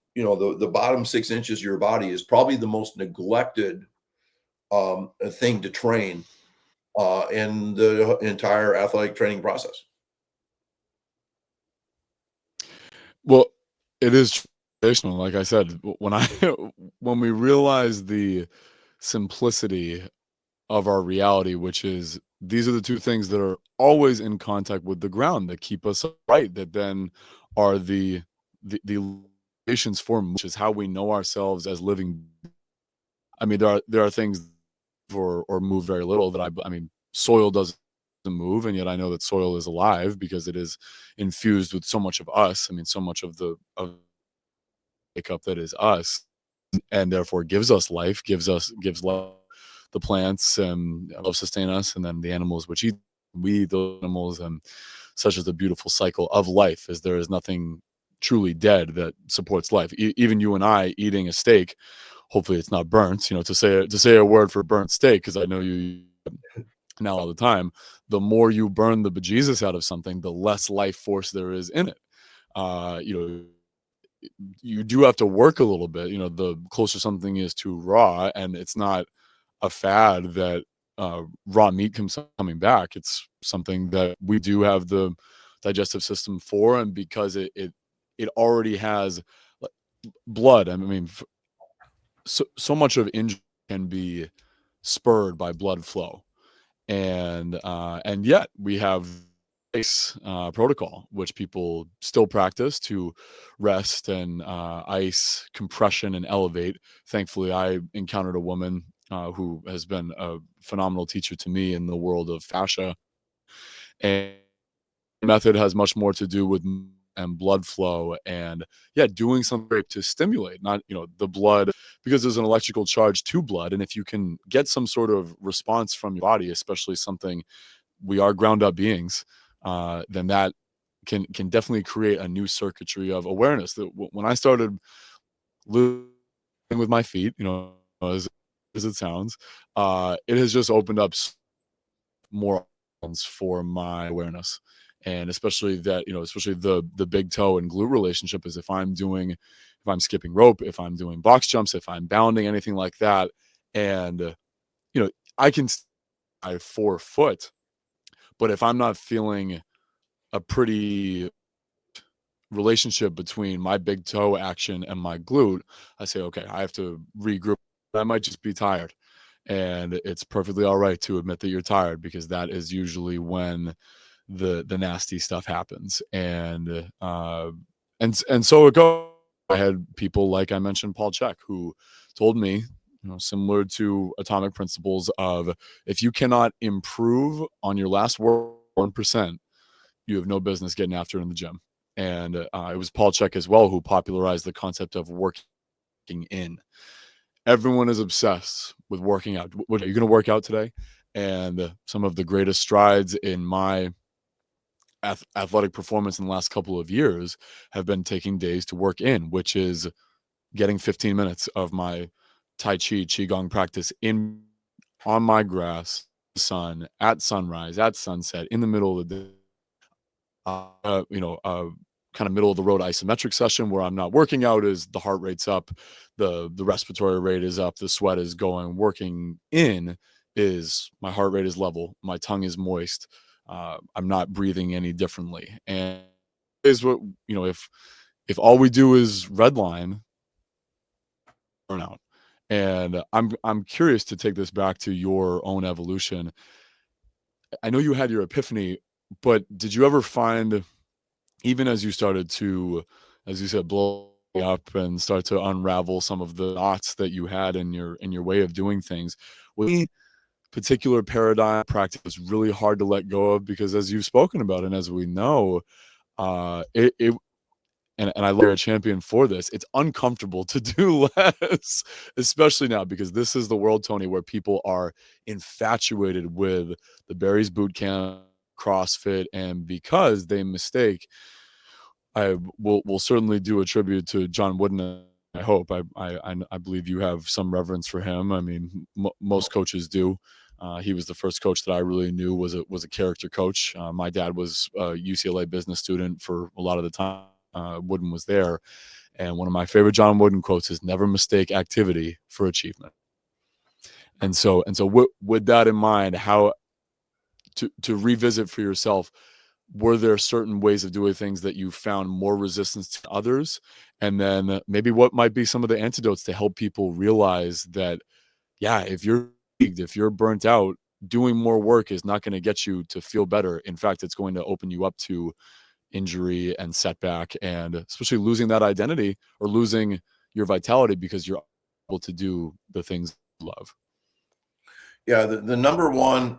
bottom 6 inches of your body is probably the most neglected thing to train in the entire athletic training process. Well, it is traditional. Like I said, when I when we realize the simplicity of our reality, which is these are the two things that are always in contact with the ground that keep us upright, that then are the foundations for which is how we know ourselves as living. I mean, there are things or move very little that I mean, soil doesn't move, and yet I know that soil is alive because it is infused with so much of us. I mean, so much of the of makeup that is us, and therefore gives us life, gives life the plants and help sustain us, and then the animals which eat we the animals, and such as the beautiful cycle of life, as there is nothing truly dead that supports life. Even you and I eating a steak, hopefully it's not burnt. To say a word for burnt steak, because I know you now all the time. The more you burn the bejesus out of something, the less life force there is in it. You know, you do have to work a little bit. The closer something is to raw, and it's not a fad that raw meat coming back. It's something that we do have the digestive system for, and because it already has blood. I mean, so much of injury can be spurred by blood flow, and yet we have ice protocol, which people still practice to rest and ice compression and elevate. Thankfully, I encountered a woman who has been a phenomenal teacher to me in the world of fascia, and method has much more to do with and blood flow, and yeah, doing something to stimulate not the blood, because there's an electrical charge to blood, and if you can get some sort of response from your body, especially something, we are ground up beings, then that can definitely create a new circuitry of awareness. That when I started living with my feet, as it sounds, it has just opened up more options for my awareness. And especially that, especially the big toe and glute relationship, is if I'm skipping rope, if I'm doing box jumps, if I'm bounding, anything like that, and I can my 4 foot, but if I'm not feeling a pretty relationship between my big toe action and my glute, I say, okay, I have to regroup. I might just be tired. And it's perfectly all right to admit that you're tired, because that is usually when the nasty stuff happens. And so it goes. I had people, like I mentioned, Paul Chek, who told me, similar to atomic principles of, if you cannot improve on your last 1%, you have no business getting after it in the gym. And it was Paul Chek as well who popularized the concept of working in. Everyone is obsessed with working out. What, are you going to work out today? And some of the greatest strides in my athletic performance in the last couple of years have been taking days to work in, which is getting 15 minutes of my Tai Chi Qigong practice in on my grass, sun, at sunrise, at sunset, in the middle of the day. You know, kind of middle of the road isometric session where I'm not working out is the heart rate's up, the respiratory rate is up, the sweat is going. Working in is my heart rate is level, my tongue is moist, I'm not breathing any differently. And is what you know if all we do is redline, burnout. And I'm curious to take this back to your own evolution. I know you had your epiphany, but did you ever find, even as you started to, as you said, blow up and start to unravel some of the knots that you had in your way of doing things, was any particular paradigm practice was really hard to let go of? Because as you've spoken about and as we know, it and I love you're a champion for this. It's uncomfortable to do less, especially now because this is the world, Tony, where people are infatuated with the Barry's boot camp, CrossFit, and because they mistake, I will certainly do a tribute to John Wooden. I hope I believe you have some reverence for him. I mean, most coaches do. He was the first coach that I really knew was a character coach. My dad was a UCLA business student for a lot of the time. Wooden was there, and one of my favorite John Wooden quotes is "Never mistake activity for achievement." And so with that in mind, how to revisit for yourself, were there certain ways of doing things that you found more resistance to others? And then maybe what might be some of the antidotes to help people realize that, yeah, if you're fatigued, if you're burnt out, doing more work is not going to get you to feel better. In fact, it's going to open you up to injury and setback, and especially losing that identity or losing your vitality because you're able to do the things you love. Yeah, the number one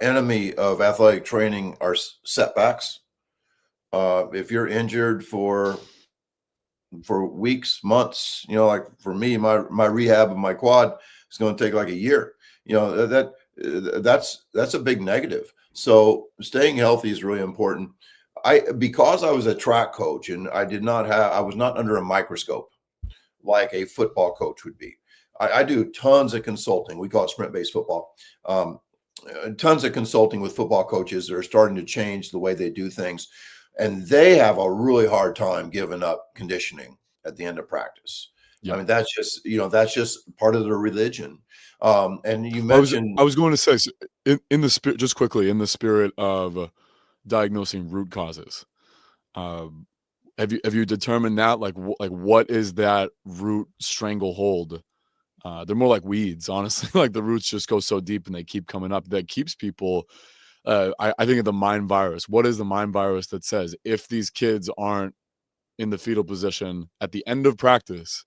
enemy of athletic training are setbacks. If you're injured for weeks, months, you know, like for me, my rehab of my quad is going to take like a year. You know, that's a big negative. So staying healthy is really important. Because I was a track coach and I was not under a microscope like a football coach would be. I do tons of consulting. We call it sprint-based football. Tons of consulting with football coaches that are starting to change the way they do things. And they have a really hard time giving up conditioning at the end of practice. I Yeah. mean, that's just part of their religion. And you I was mentioned, I was going to say, in the spirit, just quickly, in the spirit of diagnosing root causes, um, have you determined that, like like what is that root stranglehold? They're more like weeds, honestly. Like the roots just go so deep and they keep coming up that keeps people. I think of the mind virus. What is the mind virus that says if these kids aren't in the fetal position at the end of practice,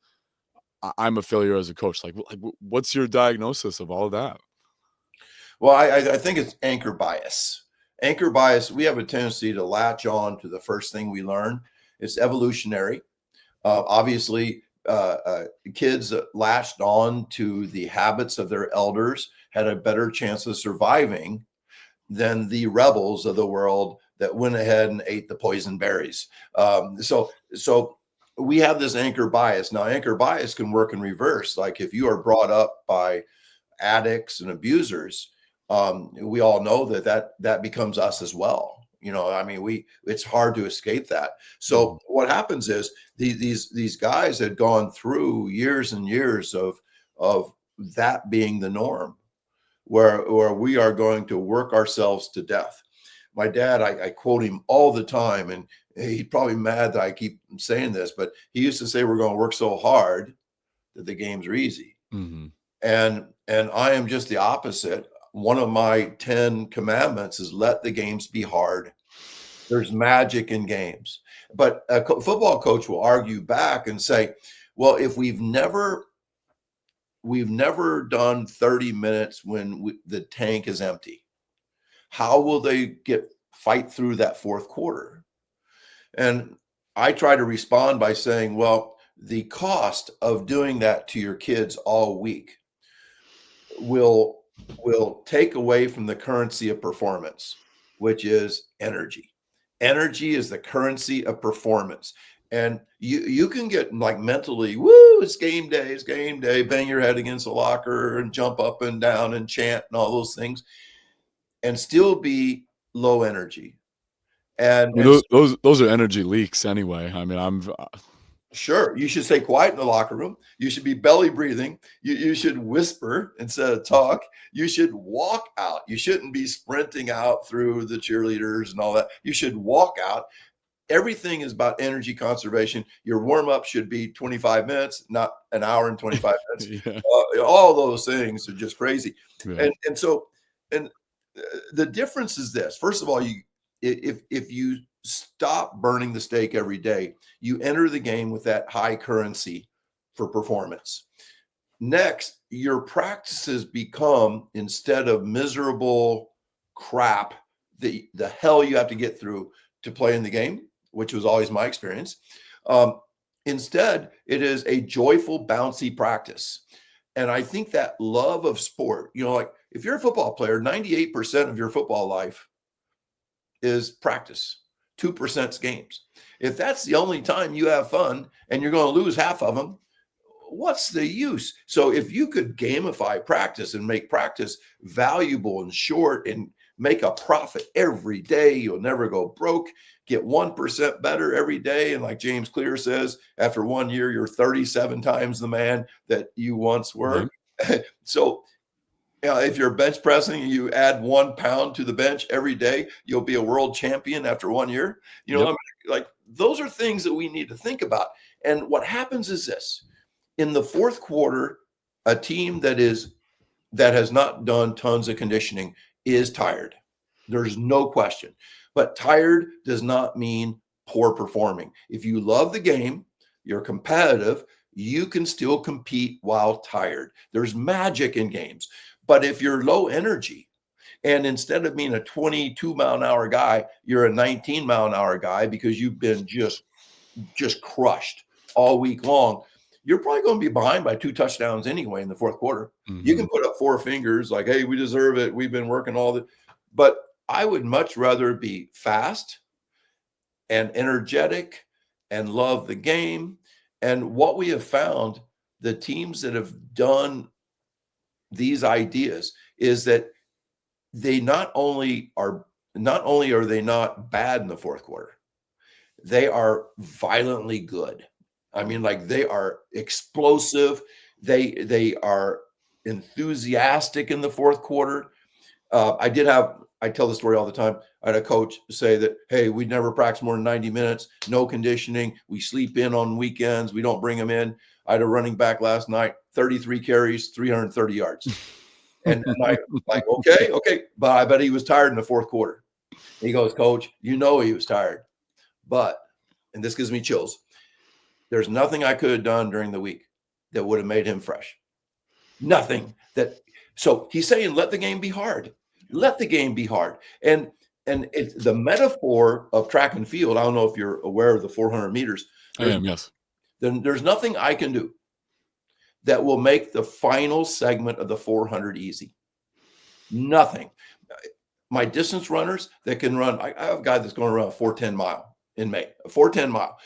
I'm a failure as a coach? Like what's your diagnosis of all of that? well, I think it's anchor bias. Anchor bias, we have a tendency to latch on to the first thing we learn. It's evolutionary. Obviously, kids that latched on to the habits of their elders had a better chance of surviving than the rebels of the world that went ahead and ate the poison berries. So we have this anchor bias. Now, anchor bias can work in reverse. Like if you are brought up by addicts and abusers, we all know that becomes us as well. You know, I mean, it's hard to escape that. Mhm. So what happens is these guys had gone through years and years of that being the norm, where we are going to work ourselves to death. My dad, I quote him all the time, and he's probably mad that I keep saying this, but he used to say, "We're going to work so hard that the games are easy." Mhm. And I am just the opposite. One of my 10 commandments is let the games be hard. There's magic in games. But a football coach will argue back and say, well, if we've never done 30 minutes when the tank is empty, how will they get fight through that fourth quarter. And I try to respond by saying, well, the cost of doing that to your kids all week will take away from the currency of performance, which is energy. Energy is the currency of performance. And you can get like mentally, woo, it's game day, bang your head against the locker and jump up and down and chant and all those things, and still be low energy. And Those are energy leaks anyway. I mean, sure, you should stay quiet in the locker room. You should be belly breathing. You should whisper instead of talk. You should walk out. You shouldn't be sprinting out through the cheerleaders and all that. You should walk out. Everything is about energy conservation. Your warm-up should be 25 minutes, not an hour and 25 minutes. yeah. All those things are just crazy. Yeah. And so the difference is this. First of all, if you stop burning the steak every day, you enter the game with that high currency for performance. Next, your practices become, instead of miserable crap, the hell you have to get through to play in the game, which was always my experience. Instead, it is a joyful, bouncy practice. And I think that love of sport, like if you're a football player, 98% of your football life is practice. 2%'s games. If that's the only time you have fun and you're going to lose half of them, what's the use? So if you could gamify practice and make practice valuable and short and make a profit every day, you'll never go broke, get 1% better every day. And like James Clear says, after 1 year, you're 37 times the man that you once were. Mm-hmm. So if you're bench pressing and you add 1 pound to the bench every day, you'll be a world champion after 1 year. Yep. I mean, like those are things that we need to think about. And what happens is this: in the fourth quarter, a team that has not done tons of conditioning is tired. There's no question. But tired does not mean poor performing. If you love the game, you're competitive, you can still compete while tired. There's magic in games. But if you're low energy, and instead of being a 22-mile-an-hour guy, you're a 19-mile-an-hour guy because you've been just crushed all week long, you're probably going to be behind by 2 touchdowns anyway in the fourth quarter. Mm-hmm. You can put up 4 fingers like, hey, we deserve it. We've been working all the, but I would much rather be fast and energetic and love the game. And what we have found, the teams that have done these ideas, is that they not only are they not bad in the fourth quarter, they are violently good. I mean, like they are explosive. They are enthusiastic in the fourth quarter. I tell the story all the time. I had a coach say that, hey, we never practice more than 90 minutes, no conditioning. We sleep in on weekends. We don't bring them in. I had a running back last night, 33 carries, 330 yards. And I like, okay. But I bet he was tired in the fourth quarter. He goes, Coach, he was tired. But, and this gives me chills, there's nothing I could have done during the week that would have made him fresh. Nothing. So he's saying, let the game be hard. Let the game be hard. And it's the metaphor of track and field. I don't know if you're aware of the 400 meters. I am, yes. Then there's nothing I can do that will make the final segment of the 400 easy. Nothing. My distance runners that can run, I have a guy that's going to run a 410 mile in May, a 410 mile.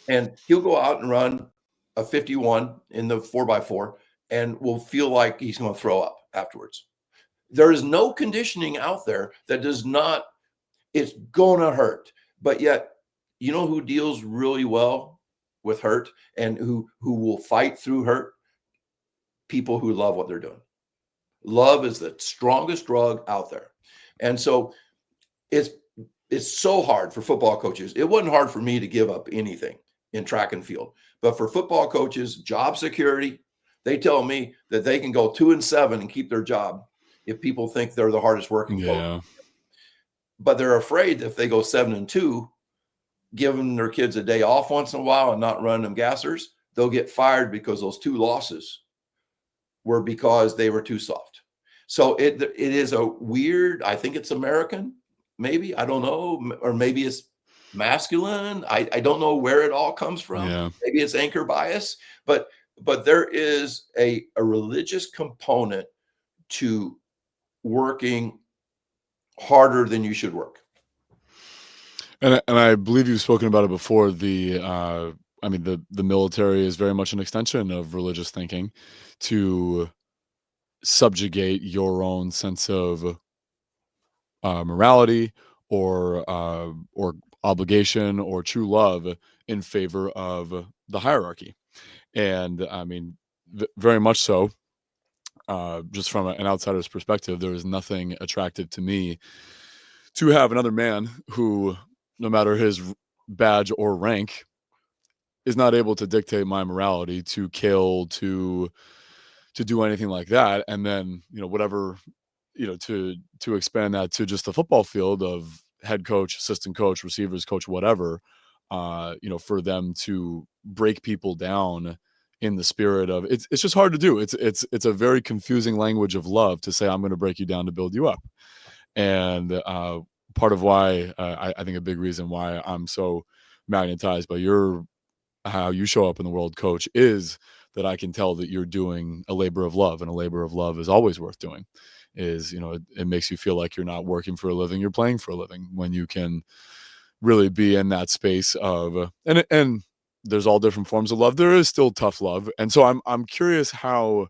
And he'll go out and run a 51 in the 4x4 and will feel like he's going to throw up afterwards. There is no conditioning out there that does not, it's going to hurt. But yet, you know who deals really well with hurt and who will fight through hurt? People who love what they're doing. Love is the strongest drug out there. And so it's so hard for football coaches. It wasn't hard for me to give up anything in track and field. But for football coaches, job security, they tell me that they can go 2-7 and keep their job if people think they're the hardest working coach. But they're afraid that if they go 7-2, giving their kids a day off once in a while and not running them gassers, they'll get fired because those 2 losses were because they were too soft. So it is a weird, I think it's American, maybe, I don't know, or maybe it's masculine. I don't know where it all comes from. Yeah. Maybe it's anchor bias, but there is a religious component to working harder than you should work. And I believe you've spoken about it before. I mean, the military is very much an extension of religious thinking to subjugate your own sense of morality or obligation or true love in favor of the hierarchy. And I mean, very much so. Just from an outsider's perspective, there is nothing attractive to me to have another man who, no matter his badge or rank, is not able to dictate my morality, to kill, to do anything like that. And then, whatever, to expand that to just the football field of head coach, assistant coach, receivers coach, whatever, for them to break people down in the spirit of it's just hard to do. It's a very confusing language of love to say I'm going to break you down to build you up. And part of why I think a big reason why I'm so magnetized by your how you show up in the world, coach, is that I can tell that you're doing a labor of love, and a labor of love is always worth doing. Is it makes you feel like you're not working for a living, you're playing for a living when you can really be in that space of and there's all different forms of love. There is still tough love, and so I'm curious how.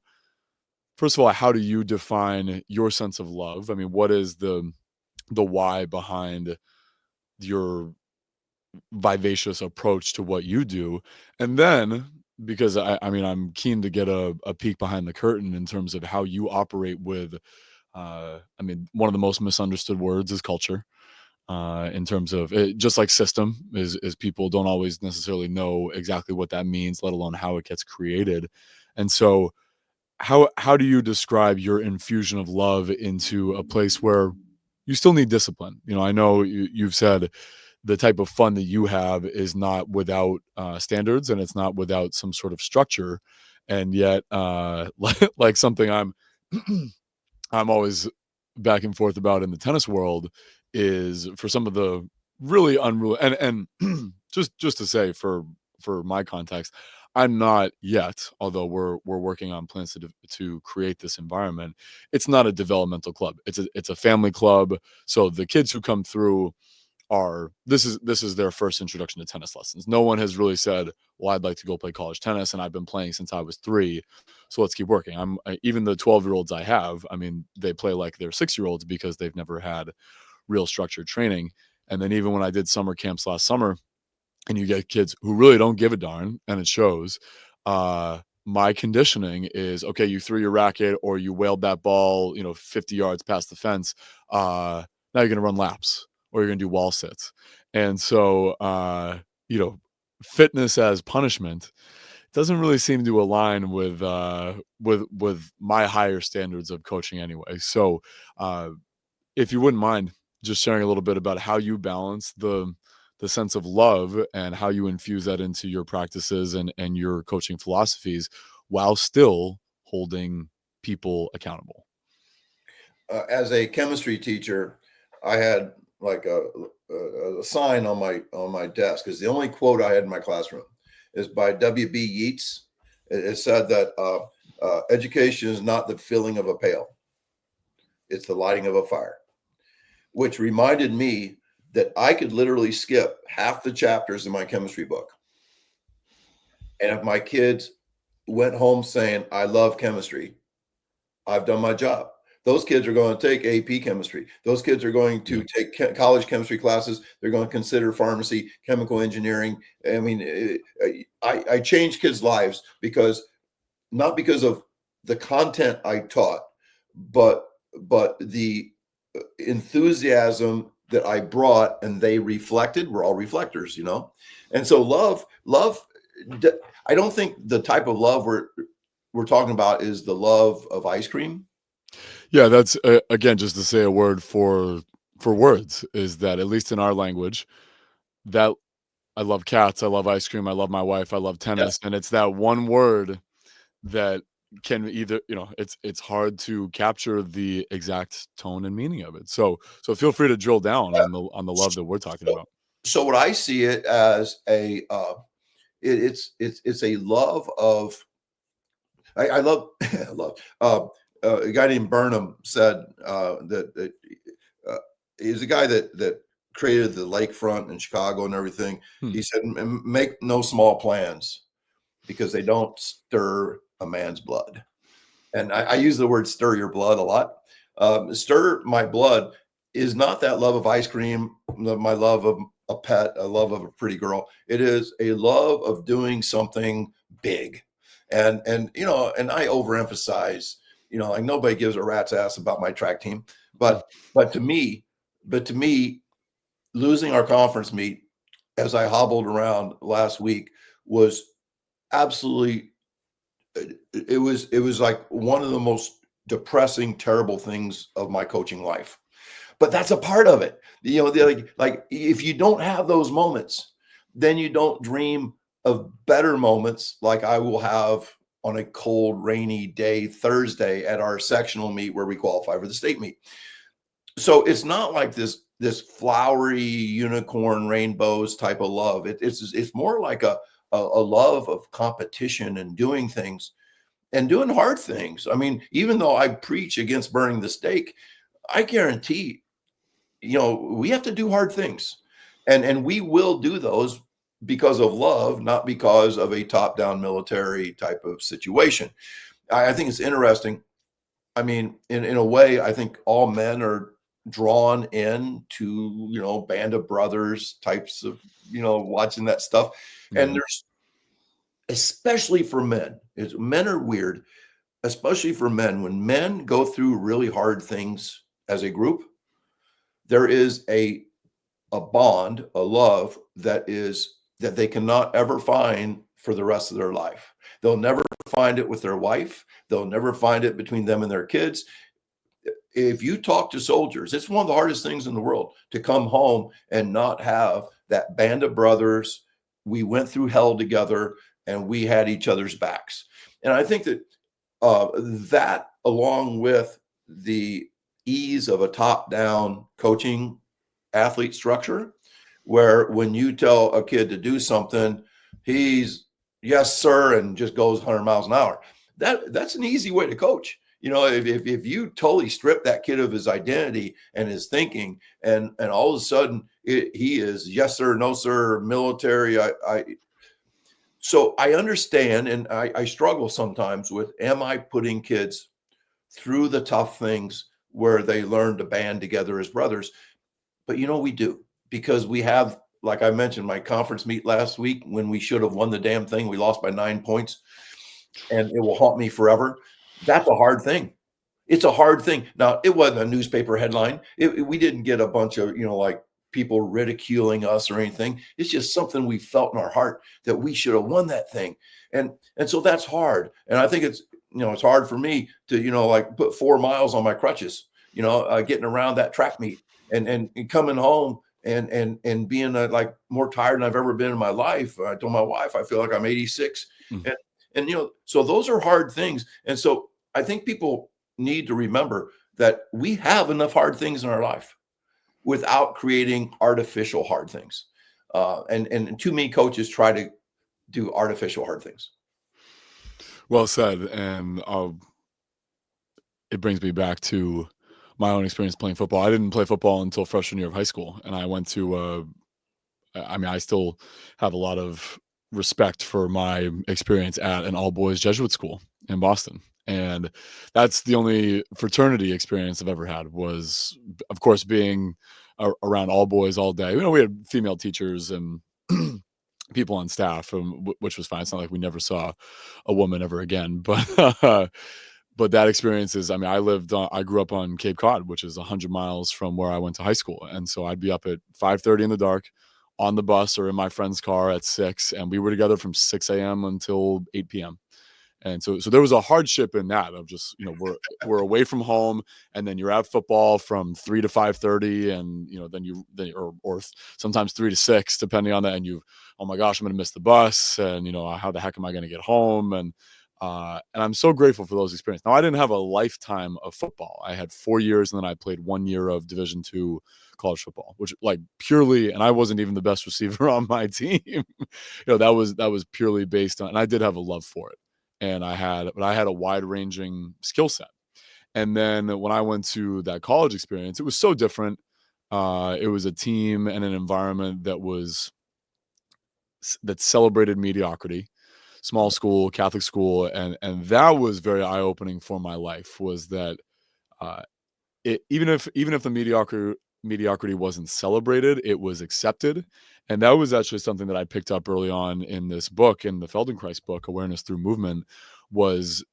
First of all, how do you define your sense of love? I mean, what is the why behind your vivacious approach to what you do? And then, because I mean, I'm keen to get a peek behind the curtain in terms of how you operate with, I mean, one of the most misunderstood words is culture. In terms of it, just like system is people don't always necessarily know exactly what that means, let alone how it gets created. And so, how do you describe your infusion of love into a place where you still need discipline? I know you've said the type of fun that you have is not without standards, and it's not without some sort of structure, and yet like something I'm always back and forth about in the tennis world is for some of the really unruly and just to say for my context, I'm not yet, although we're working on plans to create this environment. It's not a developmental club. It's a family club. So the kids who come through are this is their first introduction to tennis lessons. No one has really said, "Well, I'd like to go play college tennis, and I've been playing since I was 3, so let's keep working." Even the 12-year-olds I have, I mean, they play like they're 6-year-olds because they've never had real structured training. And then even when I did summer camps last summer, and you get kids who really don't give a darn, and it shows. My conditioning is okay. You threw your racket or you wailed that ball, 50 yards past the fence. Now you're going to run laps or you're going to do wall sits. And so, you know, fitness as punishment doesn't really seem to align with my higher standards of coaching anyway. So, uh, if you wouldn't mind just sharing a little bit about how you balance the sense of love and how you infuse that into your practices and your coaching philosophies while still holding people accountable. As a chemistry teacher, I had like a sign on my desk, because the only quote I had in my classroom is by W.B. Yeats. It said that education is not the filling of a pail; it's the lighting of a fire, which reminded me that I could literally skip half the chapters in my chemistry book, and if my kids went home saying, "I love chemistry," I've done my job. Those kids are going to take AP chemistry. Those kids are going Yeah. to take college chemistry classes. They're going to consider pharmacy, chemical engineering. I mean, I change kids' lives because not because of the content I taught, but the enthusiasm that I brought and they reflected. We're all reflectors, and so love. I don't think the type of love we're talking about is the love of ice cream. Yeah, that's again just to say a word for words is that at least in our language that I love cats, I love ice cream, I love my wife, I love Yeah. tennis, and it's that one word that can either, it's hard to capture the exact tone and meaning of it. So feel free to drill down on the love that we're talking So, about. so what I see it as it's a love of I love I love a guy named Burnham said that uh, he's a guy that created the lakefront in Chicago and everything. Hmm. He said, Make no small plans because they don't stir a man's blood." And I use the word "stir your blood" a lot. Stir my blood is not that love of ice cream, my love of a pet, a love of a pretty girl. It is a love of doing something big, and I overemphasize. Like nobody gives a rat's ass about my track team, but but to me, but to me, losing our conference meet as I hobbled around last week was absolutely it was like one of the most depressing, terrible things of my coaching life. But that's a part of it. Like if you don't have those moments, then you don't dream of better moments like I will have on a cold, rainy day Thursday at our sectional meet where we qualify for the state meet. So it's not like this flowery unicorn rainbows type of love. It's more like a love of competition and doing things and doing hard things. I mean, even though I preach against burning the stake, I guarantee, we have to do hard things. And we will do those because of love, not because of a top-down military type of situation. I think it's interesting. I mean, in a way, I think all men are drawn in to, Band of Brothers types of, watching that stuff. And Yeah. there's especially for men, men are weird, especially for men. When men go through really hard things as a group, there is a bond, a love that they cannot ever find for the rest of their life. They'll never find it with their wife. They'll never find it between them and their kids. If you talk to soldiers, it's one of the hardest things in the world to come home and not have that band of brothers. We went through hell together and we had each other's backs. And I think that that, along with the ease of a top down coaching athlete structure, where when you tell a kid to do something, he's yes, sir, and just goes 100 miles an hour. That's an easy way to coach. If you totally strip that kid of his identity and his thinking, and all of a sudden he is yes, sir, no, sir, military. So I understand, and I struggle sometimes with, am I putting kids through the tough things where they learn to band together as brothers? But we do, because we have, like I mentioned, my conference meet last week when we should have won the damn thing. We lost by 9 points, and it will haunt me forever. That's a hard thing. It's a hard thing. Now, it wasn't a newspaper headline. We didn't get a bunch of, like people ridiculing us or anything. It's just something we felt in our heart that we should have won that thing. And so that's hard. And I think it's hard for me to, like put 4 miles on my crutches, getting around that track meet and coming home and being like more tired than I've ever been in my life. I told my wife, I feel like I'm 86. Mm. And so those are hard things. And so I think people need to remember that we have enough hard things in our life without creating artificial hard things. And too many coaches try to do artificial hard things. Well said. And it brings me back to my own experience playing football. I didn't play football until freshman year of high school, and I went to I mean, I still have a lot of respect for my experience at an all boys Jesuit school in Boston. And that's the only fraternity experience I've ever had was, of course, being around all boys all day. We had female teachers and people on staff, which was fine. It's not like we never saw a woman ever again, but but that experience is, I mean, I grew up on Cape Cod, which is 100 miles from where I went to high school. And so I'd be up at 5:30 in the dark on the bus or in my friend's car at 6, and we were together from 6 a.m. until 8 p.m. And so there was a hardship in that of just, we're away from home, and then you're at football from 3 to 5:30, and or sometimes 3 to 6, depending on that. And oh my gosh, I'm going to miss the bus, and how the heck am I going to get home? And And I'm so grateful for those experiences. Now, I didn't have a lifetime of football. I had 4 years, and then I played 1 year of Division II college football, which like purely, and I wasn't even the best receiver on my team. That was purely based on, and I did have a love for it, and but I had a wide ranging skill set. And then when I went to that college experience, it was so different. It was a team and an environment that celebrated mediocrity, small school, Catholic school, and that was very eye opening for my life. Was that uh, even if the mediocrity wasn't celebrated, it was accepted, and that was actually something that I picked up early on in this book, in the Feldenkrais book, Awareness Through Movement, was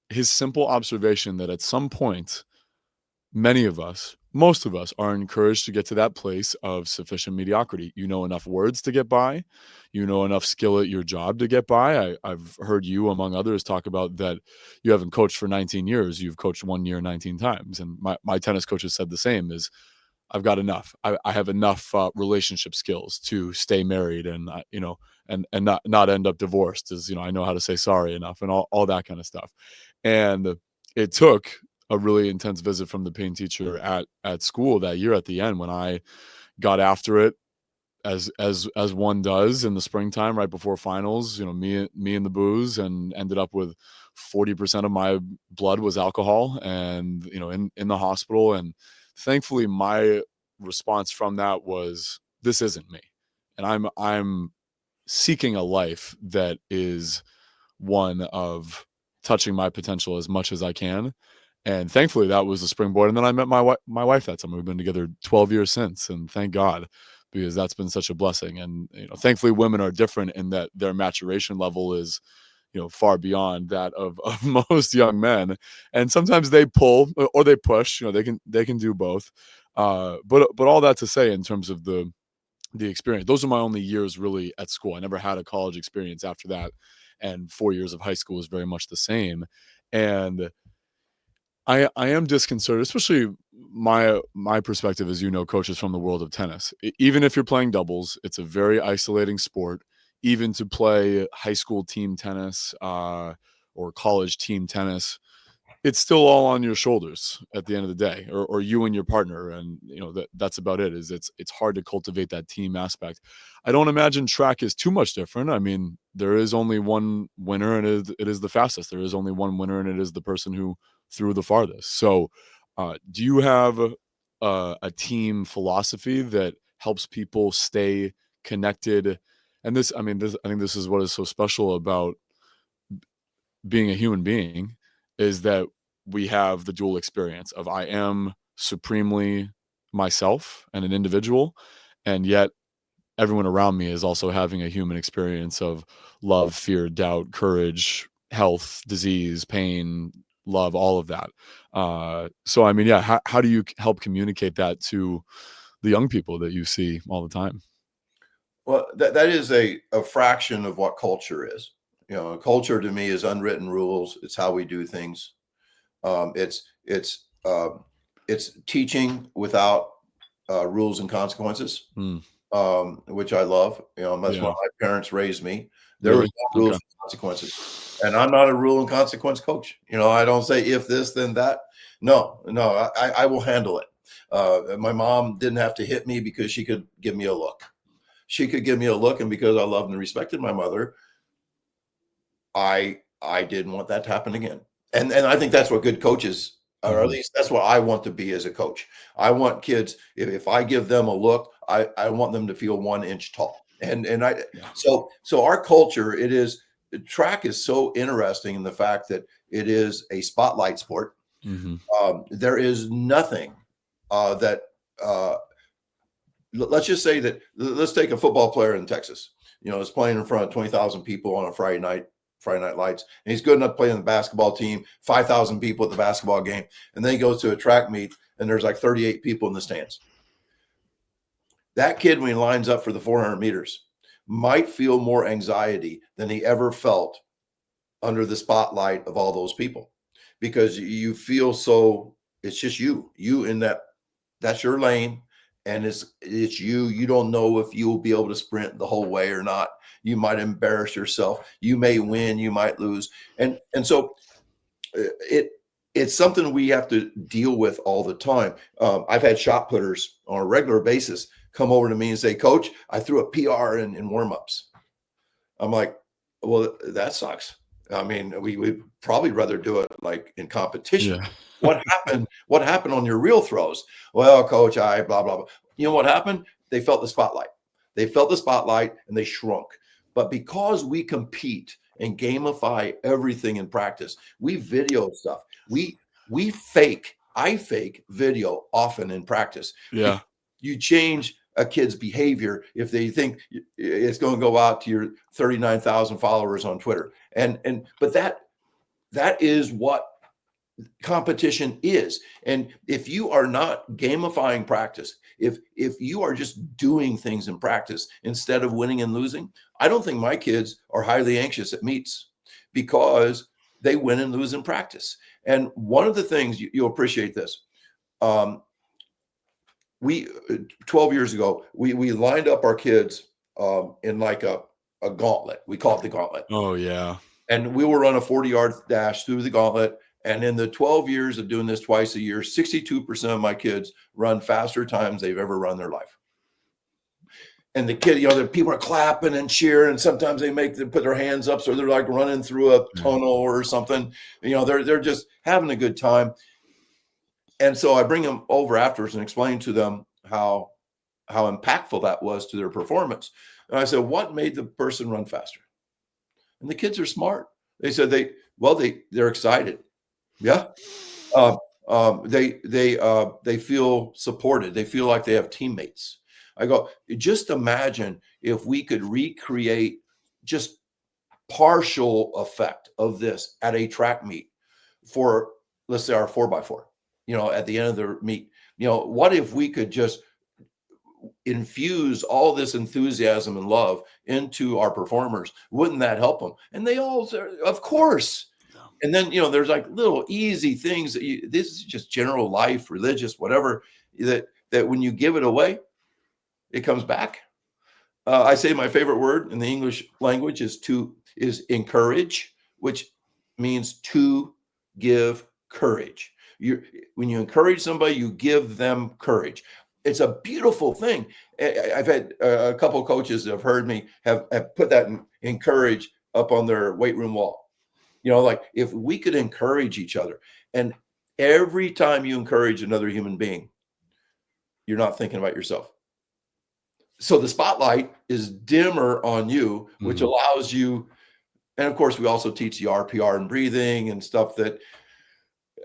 his simple observation that at some point many of us, most of us, are encouraged to get to that place of sufficient mediocrity. You know enough words to get by. You know enough skill at your job to get by. I've heard you, among others, talk about that you haven't coached for 19 years. You've coached 1 year 19 times. And my tennis coach has said the same, is I've got enough. I have enough relationship skills to stay married, and and not end up divorced. As I know how to say sorry enough, and all that kind of stuff. And it took a really intense visit from the pain teacher at school that year at the end, when I got after it, as one does in the springtime right before finals. Me and the booze, and ended up with 40% of my blood was alcohol, and in the hospital. And thankfully my response from that was, this isn't me, and I'm seeking a life that is one of touching my potential as much as I can. And thankfully that was the springboard. And then I met my wife that summer. We've been together 12 years since, and thank God, because that's been such a blessing. And thankfully women are different in that their maturation level is far beyond that of most young men. And sometimes they pull or they push. They can do both. But all that to say, in terms of the experience, those are my only years really at school. I never had a college experience after that, and 4 years of high school was very much the same. And I am disconcerted, especially my perspective, as coaches from the world of tennis. Even if you're playing doubles, it's a very isolating sport. Even to play high school team tennis, or college team tennis, it's still all on your shoulders at the end of the day, or you and your partner. And that's about it. Is it's hard to cultivate that team aspect. I don't imagine track is too much different. I mean, there is only one winner, and it is the fastest. There is only one winner, and it is the person who threw the farthest. So do you have a team philosophy that helps people stay connected? And I think this is what is so special about being a human being, is that we have the dual experience of, I am supremely myself and an individual, and yet everyone around me is also having a human experience of love, fear, doubt, courage, health, disease, pain, love, all of that. So I mean, yeah, how do you help communicate that to the young people that you see all the time? Well, that is a fraction of what culture is. Culture to me is unwritten rules. It's how we do things. Um, it's it's um, it's teaching without rules and consequences, Mm, which I love. That's why yeah. my parents raised me. There was Really? no rules Okay. and consequences, and I'm not a rule and consequence coach. I don't say if this then that. No, no, I will handle it. My mom didn't have to hit me because she could give me a look. She could give me a look, and because I loved and respected my mother, I didn't want that to happen again. And I think that's what good coaches, or at Hmm. least that's what I want to be as a coach. I want kids, if I give them a look, I want them to feel 1 inch tall. And I Yeah. so our culture, track is so interesting in the fact that it is a spotlight sport. Hmm. There is nothing that let's just say that, let's take a football player in Texas, is playing in front of 20,000 people on a Friday night lights, and he's good enough playing the basketball team, 5,000 people at the basketball game, and then he goes to a track meet and there's like 38 people in the stands. That kid, when he lines up for the 400 meters, might feel more anxiety than he ever felt under the spotlight of all those people, because you feel so, it's just you in that's your lane, and it's you. You don't know if you will be able to sprint the whole way or not. You might embarrass yourself. You may win. You might lose. And so it it's something we have to deal with all the time. I've had shot putters on a regular basis come over to me and say, "Coach, I threw a PR in warmups." I'm like, "Well, that sucks. I mean, we probably rather do it like in competition. Yeah. What happened? What happened on your real throws?" "Well, coach, I blah blah blah." You know what happened? They felt the spotlight. They felt the spotlight and they shrunk. But because we compete and gamify everything in practice, we video stuff. We fake. I fake video often in practice. Yeah. You change a kid's behavior if they think it's going to go out to your 39,000 followers on Twitter. But that is what competition is. And if you are not gamifying practice, if you are just doing things in practice instead of winning and losing, I don't think my kids are highly anxious at meets because they win and lose in practice. And one of the things you'll appreciate this. We 12 years ago, we lined up our kids in like a gauntlet. We call it the gauntlet. Oh, yeah. And we will run a 40-yard dash through the gauntlet. And in the 12 years of doing this twice a year, 62% of my kids run faster times they've ever run their life. And the kid, the people are clapping and cheering, and sometimes they make them put their hands up, so they're like running through a tunnel or something. They're just having a good time. And so I bring them over afterwards and explain to them how impactful that was to their performance. And I said, "What made the person run faster?" And the kids are smart. They said they're excited. Yeah. They feel supported. They feel like they have teammates. I go, just imagine if we could recreate just partial effect of this at a track meet for, let's say, our 4x4, at the end of the meet. What if we could just infuse all this enthusiasm and love into our performers? Wouldn't that help them? And they all said, of course. And then, there's like little easy things that this is just general life, religious, whatever, that when you give it away, it comes back. I say my favorite word in the English language is encourage, which means to give courage. When you encourage somebody, you give them courage. It's a beautiful thing. I've had a couple of coaches that have heard me have put that encourage up on their weight room wall. Like if we could encourage each other, and every time you encourage another human being, you're not thinking about yourself. So the spotlight is dimmer on you, which allows you. And of course, we also teach the RPR and breathing and stuff. That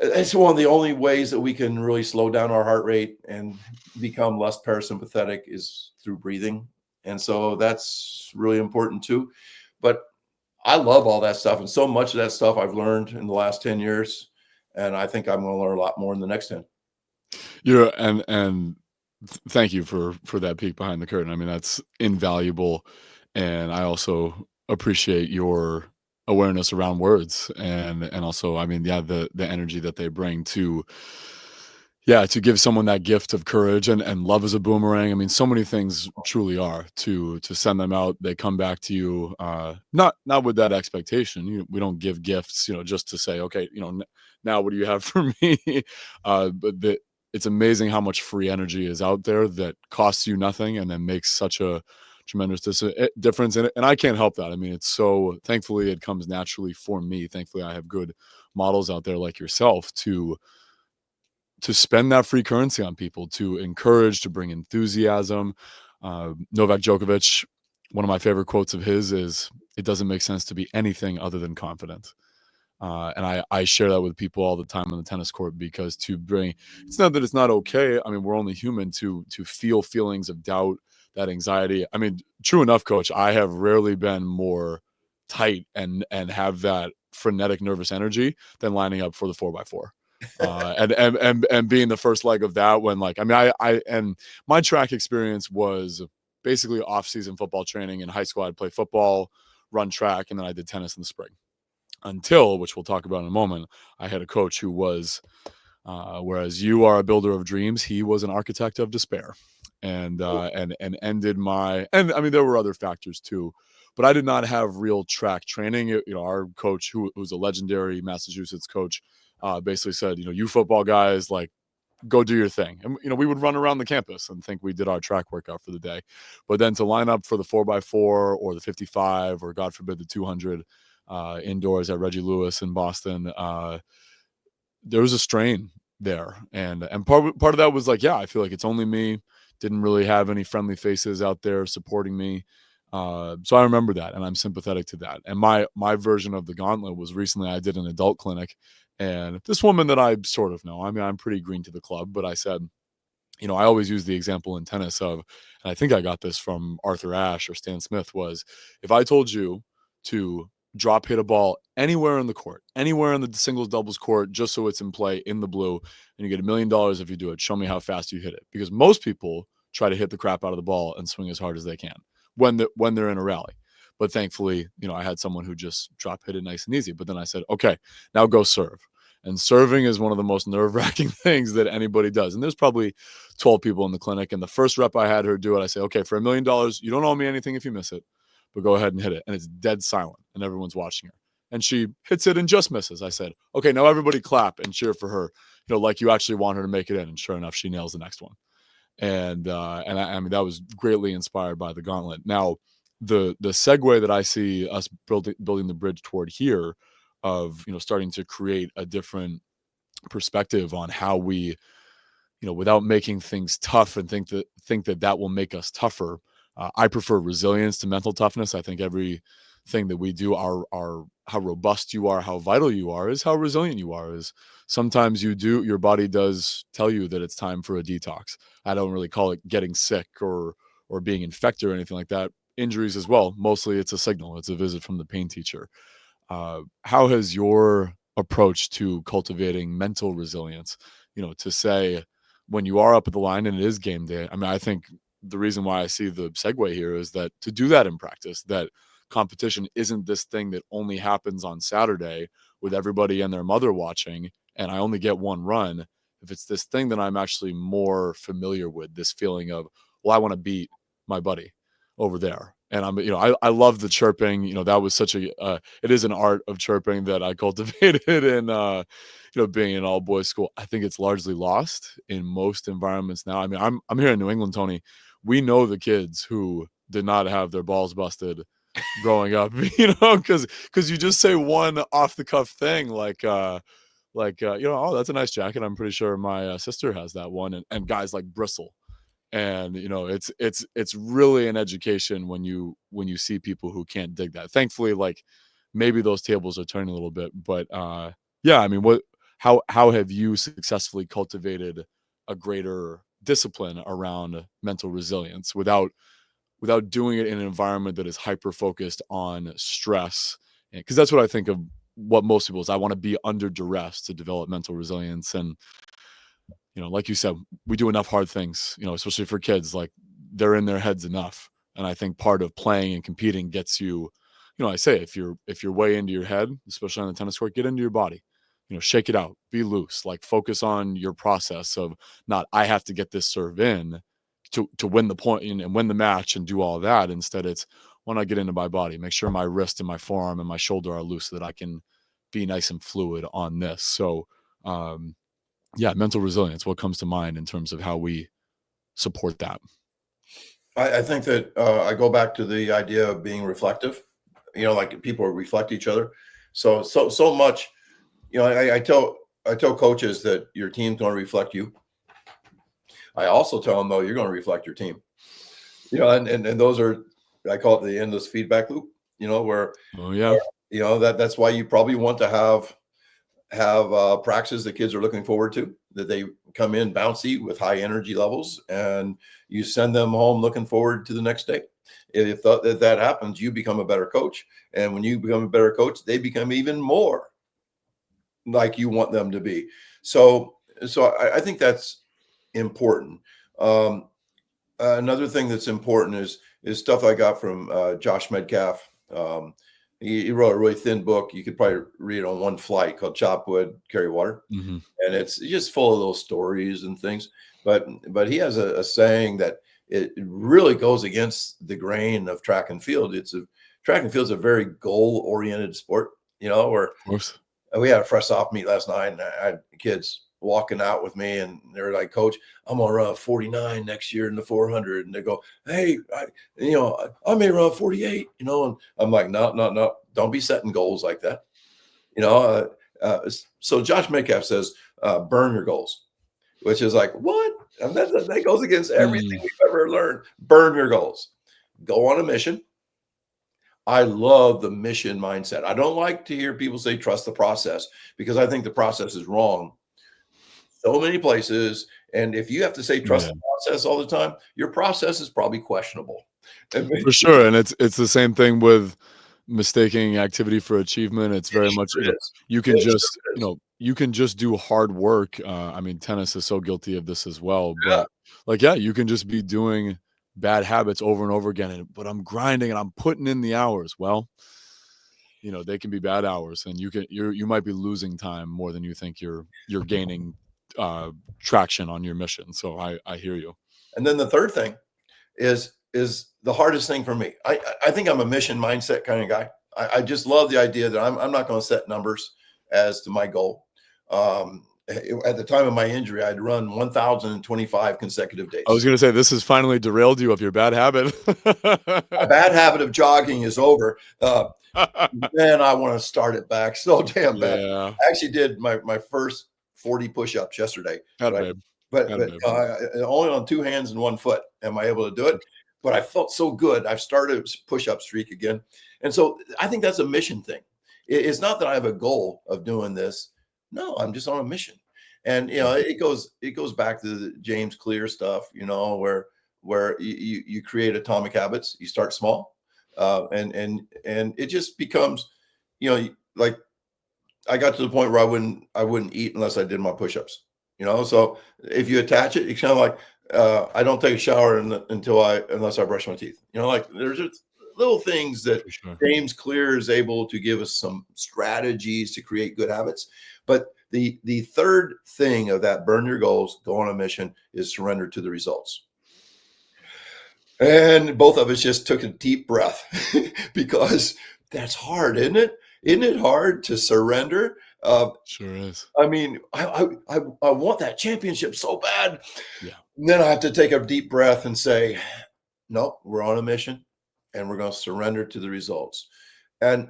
it's one of the only ways that we can really slow down our heart rate and become less parasympathetic is through breathing. And so that's really important too. But I love all that stuff. And so much of that stuff I've learned in the last 10 years. And I think I'm going to learn a lot more in the next 10. And thank you for that peek behind the curtain. I mean, that's invaluable. And I also appreciate your awareness around words and also, I mean, the energy that they bring to give someone that gift of courage and love is a boomerang. I mean, so many things truly are to send them out. They come back to you, not with that expectation. We don't give gifts, just to say, okay, now what do you have for me? But it's amazing how much free energy is out there that costs you nothing and then makes such a tremendous difference. And I can't help that. I mean, thankfully it comes naturally for me. Thankfully I have good models out there like yourself to spend that free currency on people, to encourage, to bring enthusiasm. Novak Djokovic, one of my favorite quotes of his is, "It doesn't make sense to be anything other than confident." And I share that with people all the time on the tennis court, because it's not that it's not okay. I mean, we're only human to feel feelings of doubt, that anxiety. I mean, true enough, coach, I have rarely been more tight and have that frenetic nervous energy than lining up for the 4x4. And being the first leg of that, when and my track experience was basically off-season football training. In high school, I'd play football, run track, and then I did tennis in the spring. Until, which we'll talk about in a moment, I had a coach who was, whereas you are a builder of dreams, he was an architect of despair. and ended my, and I mean there were other factors too, but I did not have real track training. Our coach, who was a legendary Massachusetts coach, basically said, you football guys, like, go do your thing. And, we would run around the campus and think we did our track workout for the day. But then to line up for the 4x4 or the 55 or, God forbid, the 200 indoors at Reggie Lewis in Boston, there was a strain there. And part of that was like, yeah, I feel like it's only me. Didn't really have any friendly faces out there supporting me. So I remember that, and I'm sympathetic to that. And my version of the gauntlet was recently I did an adult clinic, and this woman that I sort of know, I mean, I'm pretty green to the club, but I said, I always use the example in tennis of, and I think I got this from Arthur Ashe or Stan Smith, was if I told you to drop hit a ball anywhere in the court, anywhere in the singles doubles court, just so it's in play in the blue, and you get $1 million if you do it, show me how fast you hit it. Because most people try to hit the crap out of the ball and swing as hard as they can when they're in a rally. But thankfully, I had someone who just drop hit it nice and easy. But then I said, okay, now go serve. And serving is one of the most nerve-wracking things that anybody does. And there's probably 12 people in the clinic. And the first rep I had her do it, I say, okay, for $1 million, you don't owe me anything if you miss it, but go ahead and hit it. And it's dead silent, and everyone's watching her. And she hits it and just misses. I said, okay, now everybody clap and cheer for her, like you actually want her to make it in. And sure enough, she nails the next one. And I mean, that was greatly inspired by the gauntlet. Now, the segue that I see us building the bridge toward here of, starting to create a different perspective on how we, without making things tough and think that will make us tougher. I prefer resilience to mental toughness. I think everything that we do, our how robust you are, how vital you are, is how resilient you are. Is sometimes your body does tell you that it's time for a detox. I don't really call it getting sick or being infected or anything like that. Injuries as well. Mostly it's a signal. It's a visit from the pain teacher. How has your approach to cultivating mental resilience, to say when you are up at the line and it is game day? I mean, I think the reason why I see the segue here is that to do that in practice, that competition isn't this thing that only happens on Saturday with everybody and their mother watching, and I only get one run. If it's this thing that I'm actually more familiar with, this feeling of, well, I want to beat my buddy over there. And I love the chirping. That was such a, it is an art of chirping that I cultivated in, being in all boys school. I think it's largely lost in most environments now. I mean, I'm here in New England, Tony. We know the kids who did not have their balls busted growing up, because you just say one off the cuff thing oh, that's a nice jacket. I'm pretty sure my sister has that one, and guys like bristle. And it's really an education when you see people who can't dig that. Thankfully, like, maybe those tables are turning a little bit, but yeah, I mean, how have you successfully cultivated a greater discipline around mental resilience without doing it in an environment that is hyper focused on stress? Because that's what I think of what most people is, I want to be under duress to develop mental resilience. And like you said, we do enough hard things, especially for kids, like, they're in their heads enough. And I think part of playing and competing gets you, I say, if you're way into your head, especially on the tennis court, get into your body, shake it out, be loose, like, focus on your process of not, I have to get this serve in to win the point and win the match and do all that. Instead, it's, why not get into my body, make sure my wrist and my forearm and my shoulder are loose so that I can be nice and fluid on this. So, yeah, mental resilience, what comes to mind in terms of how we support that? I think that I go back to the idea of being reflective. Like, people reflect each other. So much. I tell coaches that your team's going to reflect you. I also tell them, though, you're going to reflect your team. And those are, I call it the endless feedback loop. Where, oh yeah, that's why you probably want to have practices that kids are looking forward to, that they come in bouncy with high energy levels, and you send them home looking forward to the next day. If that happens, you become a better coach. And when you become a better coach, they become even more like you want them to be. So I think that's important. Another thing that's important is stuff I got from Josh Metcalf. He wrote a really thin book. You could probably read it on one flight, called Chop Wood, Carry Water. Mm-hmm. And it's just full of little stories and things. But he has a saying that it really goes against the grain of track and field. Track and field is a very goal oriented sport, where Of course. we had a fresh off meet last night, and I had kids walking out with me, and they're like, "Coach, I'm gonna run 49 next year in the 400." And they go, "Hey, I may run 48." And I'm like, "No, no, no, don't be setting goals like that." You know, so Josh Metcalf says, "Burn your goals," which is like, what? And that goes against everything Mm, we've ever learned. Burn your goals. Go on a mission. I love the mission mindset. I don't like to hear people say trust the process, because I think the process is wrong so many places. And if you have to say trust yeah. the process all the time, your process is probably questionable. I mean, For sure, and it's the same thing with mistaking activity for achievement. It's it very much, sure is. you can It just, sure is. you can just do hard work. I mean, tennis is so guilty of this as well, Yeah. but, like, yeah, you can just be doing bad habits over and over again, but I'm grinding and I'm putting in the hours. Well, they can be bad hours, and you might be losing time more than you think you're gaining, uh, traction on your mission, so I hear you. And then the third thing is the hardest thing for me. I think I'm a mission mindset kind of guy. I just love the idea that I'm not going to set numbers as to my goal. At the time of my injury, I'd run 1,025 consecutive I was days. gonna say this has finally derailed you of your bad habit. My bad habit of jogging is over. Man, I want to start it back so damn bad. Yeah. I actually did my first 40 push-ups yesterday, Atta right? babe. But Atta but babe. only on two hands and one foot am I able to do it. But I felt so good. I've started a push-up streak again, and so I think that's a mission thing. It's not that I have a goal of doing this. No, I'm just on a mission, and Yeah. it goes back to the James Clear stuff, where you create atomic habits. You start small, and it just becomes, like I got to the point where I wouldn't eat unless I did my push-ups. So if you attach it, it's kind of like, I don't take a shower unless I brush my teeth. Like there's just little things that For sure. James Clear is able to give us some strategies to create good habits. But the third thing of that burn your goals, go on a mission, is surrender to the results. And both of us just took a deep breath because that's hard, isn't it? Isn't it hard to surrender? Sure is. I mean, I want that championship so bad. Yeah. And then I have to take a deep breath and say, nope, we're on a mission, and we're going to surrender to the results. And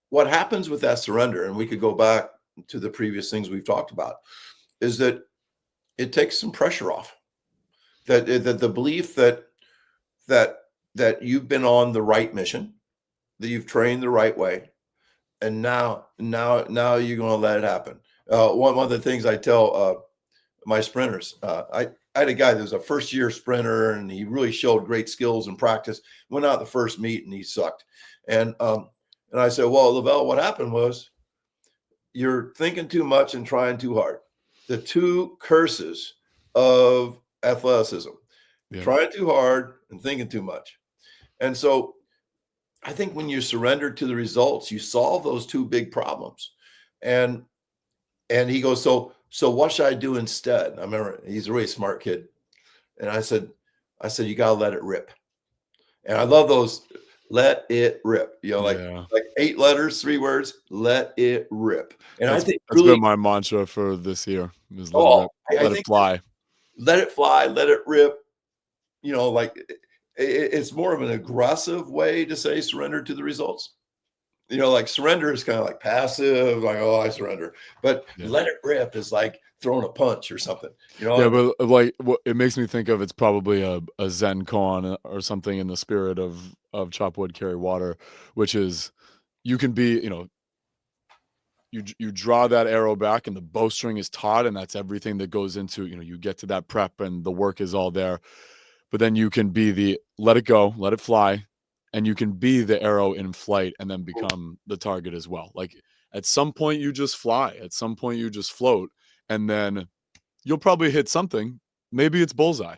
what happens with that surrender, and we could go back to the previous things we've talked about, is that it takes some pressure off. That the belief that that you've been on the right mission, that you've trained the right way, and now you're going to let it happen. One of the things I tell my sprinters, I had a guy that was a first year sprinter, and he really showed great skills in practice. Went out the first meet and he sucked, and I said, well, Lavelle, what happened was you're thinking too much and trying too hard. The two curses of athleticism: Yeah. trying too hard and thinking too much. And so I think when you surrender to the results, you solve those two big problems. And he goes, so what should I do instead? I remember he's a really smart kid. And I said, you gotta let it rip. And I love those, let it rip. Yeah. Like 8 letters, 3 words, let it rip. And I That's think that's really, been my mantra for this year, is let it oh, rip, I let it think fly. let it fly, let it rip. Like it's more of an aggressive way to say surrender to the results. Like surrender is kind of like passive, like, oh, I surrender. But Yeah. let it rip is like throwing a punch or something. Yeah, but, like, what it makes me think of, it's probably a Zen koan, or something in the spirit of chop wood, carry water, which is, you can be, you draw that arrow back and the bowstring is taut, and that's everything that goes into, you get to that prep and the work is all there. But then you can be the let it go, let it fly, and you can be the arrow in flight and then become the target as well. Like, at some point you just fly, at some point you just float, and then you'll probably hit something. Maybe it's bullseye.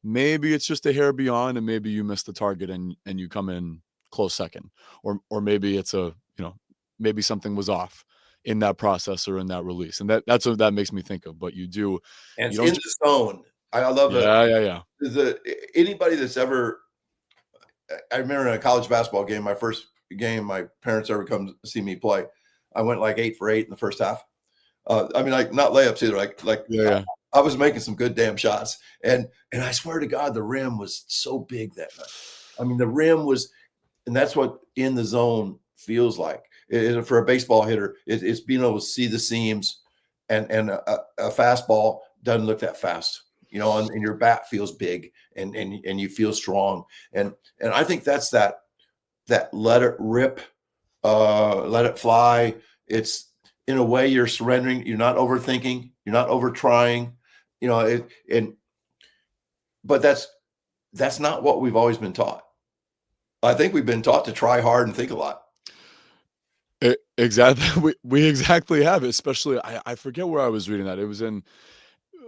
Maybe it's just a hair beyond, and maybe you miss the target and you come in close second. Or maybe it's maybe something was off in that process or in that release. And that's what that makes me think of. But and you it's don't in ju- the zone. I love Yeah, yeah, yeah. the anybody that's ever. I remember in a college basketball game, my first game, my parents ever come see me play. I went like 8 for 8 in the first half. I mean, like not layups either. Like Yeah, yeah. I was making some good damn shots, and I swear to God, the rim was so big that night. I mean, the rim was, and that's what in the zone feels like. For a baseball hitter, it's being able to see the seams, and a fastball doesn't look that fast, you know, and your bat feels big, and you feel strong, and I think that's that let it rip, let it fly. It's in a way you're surrendering. You're not overthinking. You're not over trying. You know, but that's not what we've always been taught. I think we've been taught to try hard and think a lot. Exactly. We exactly have, especially I forget where I was reading that. It was in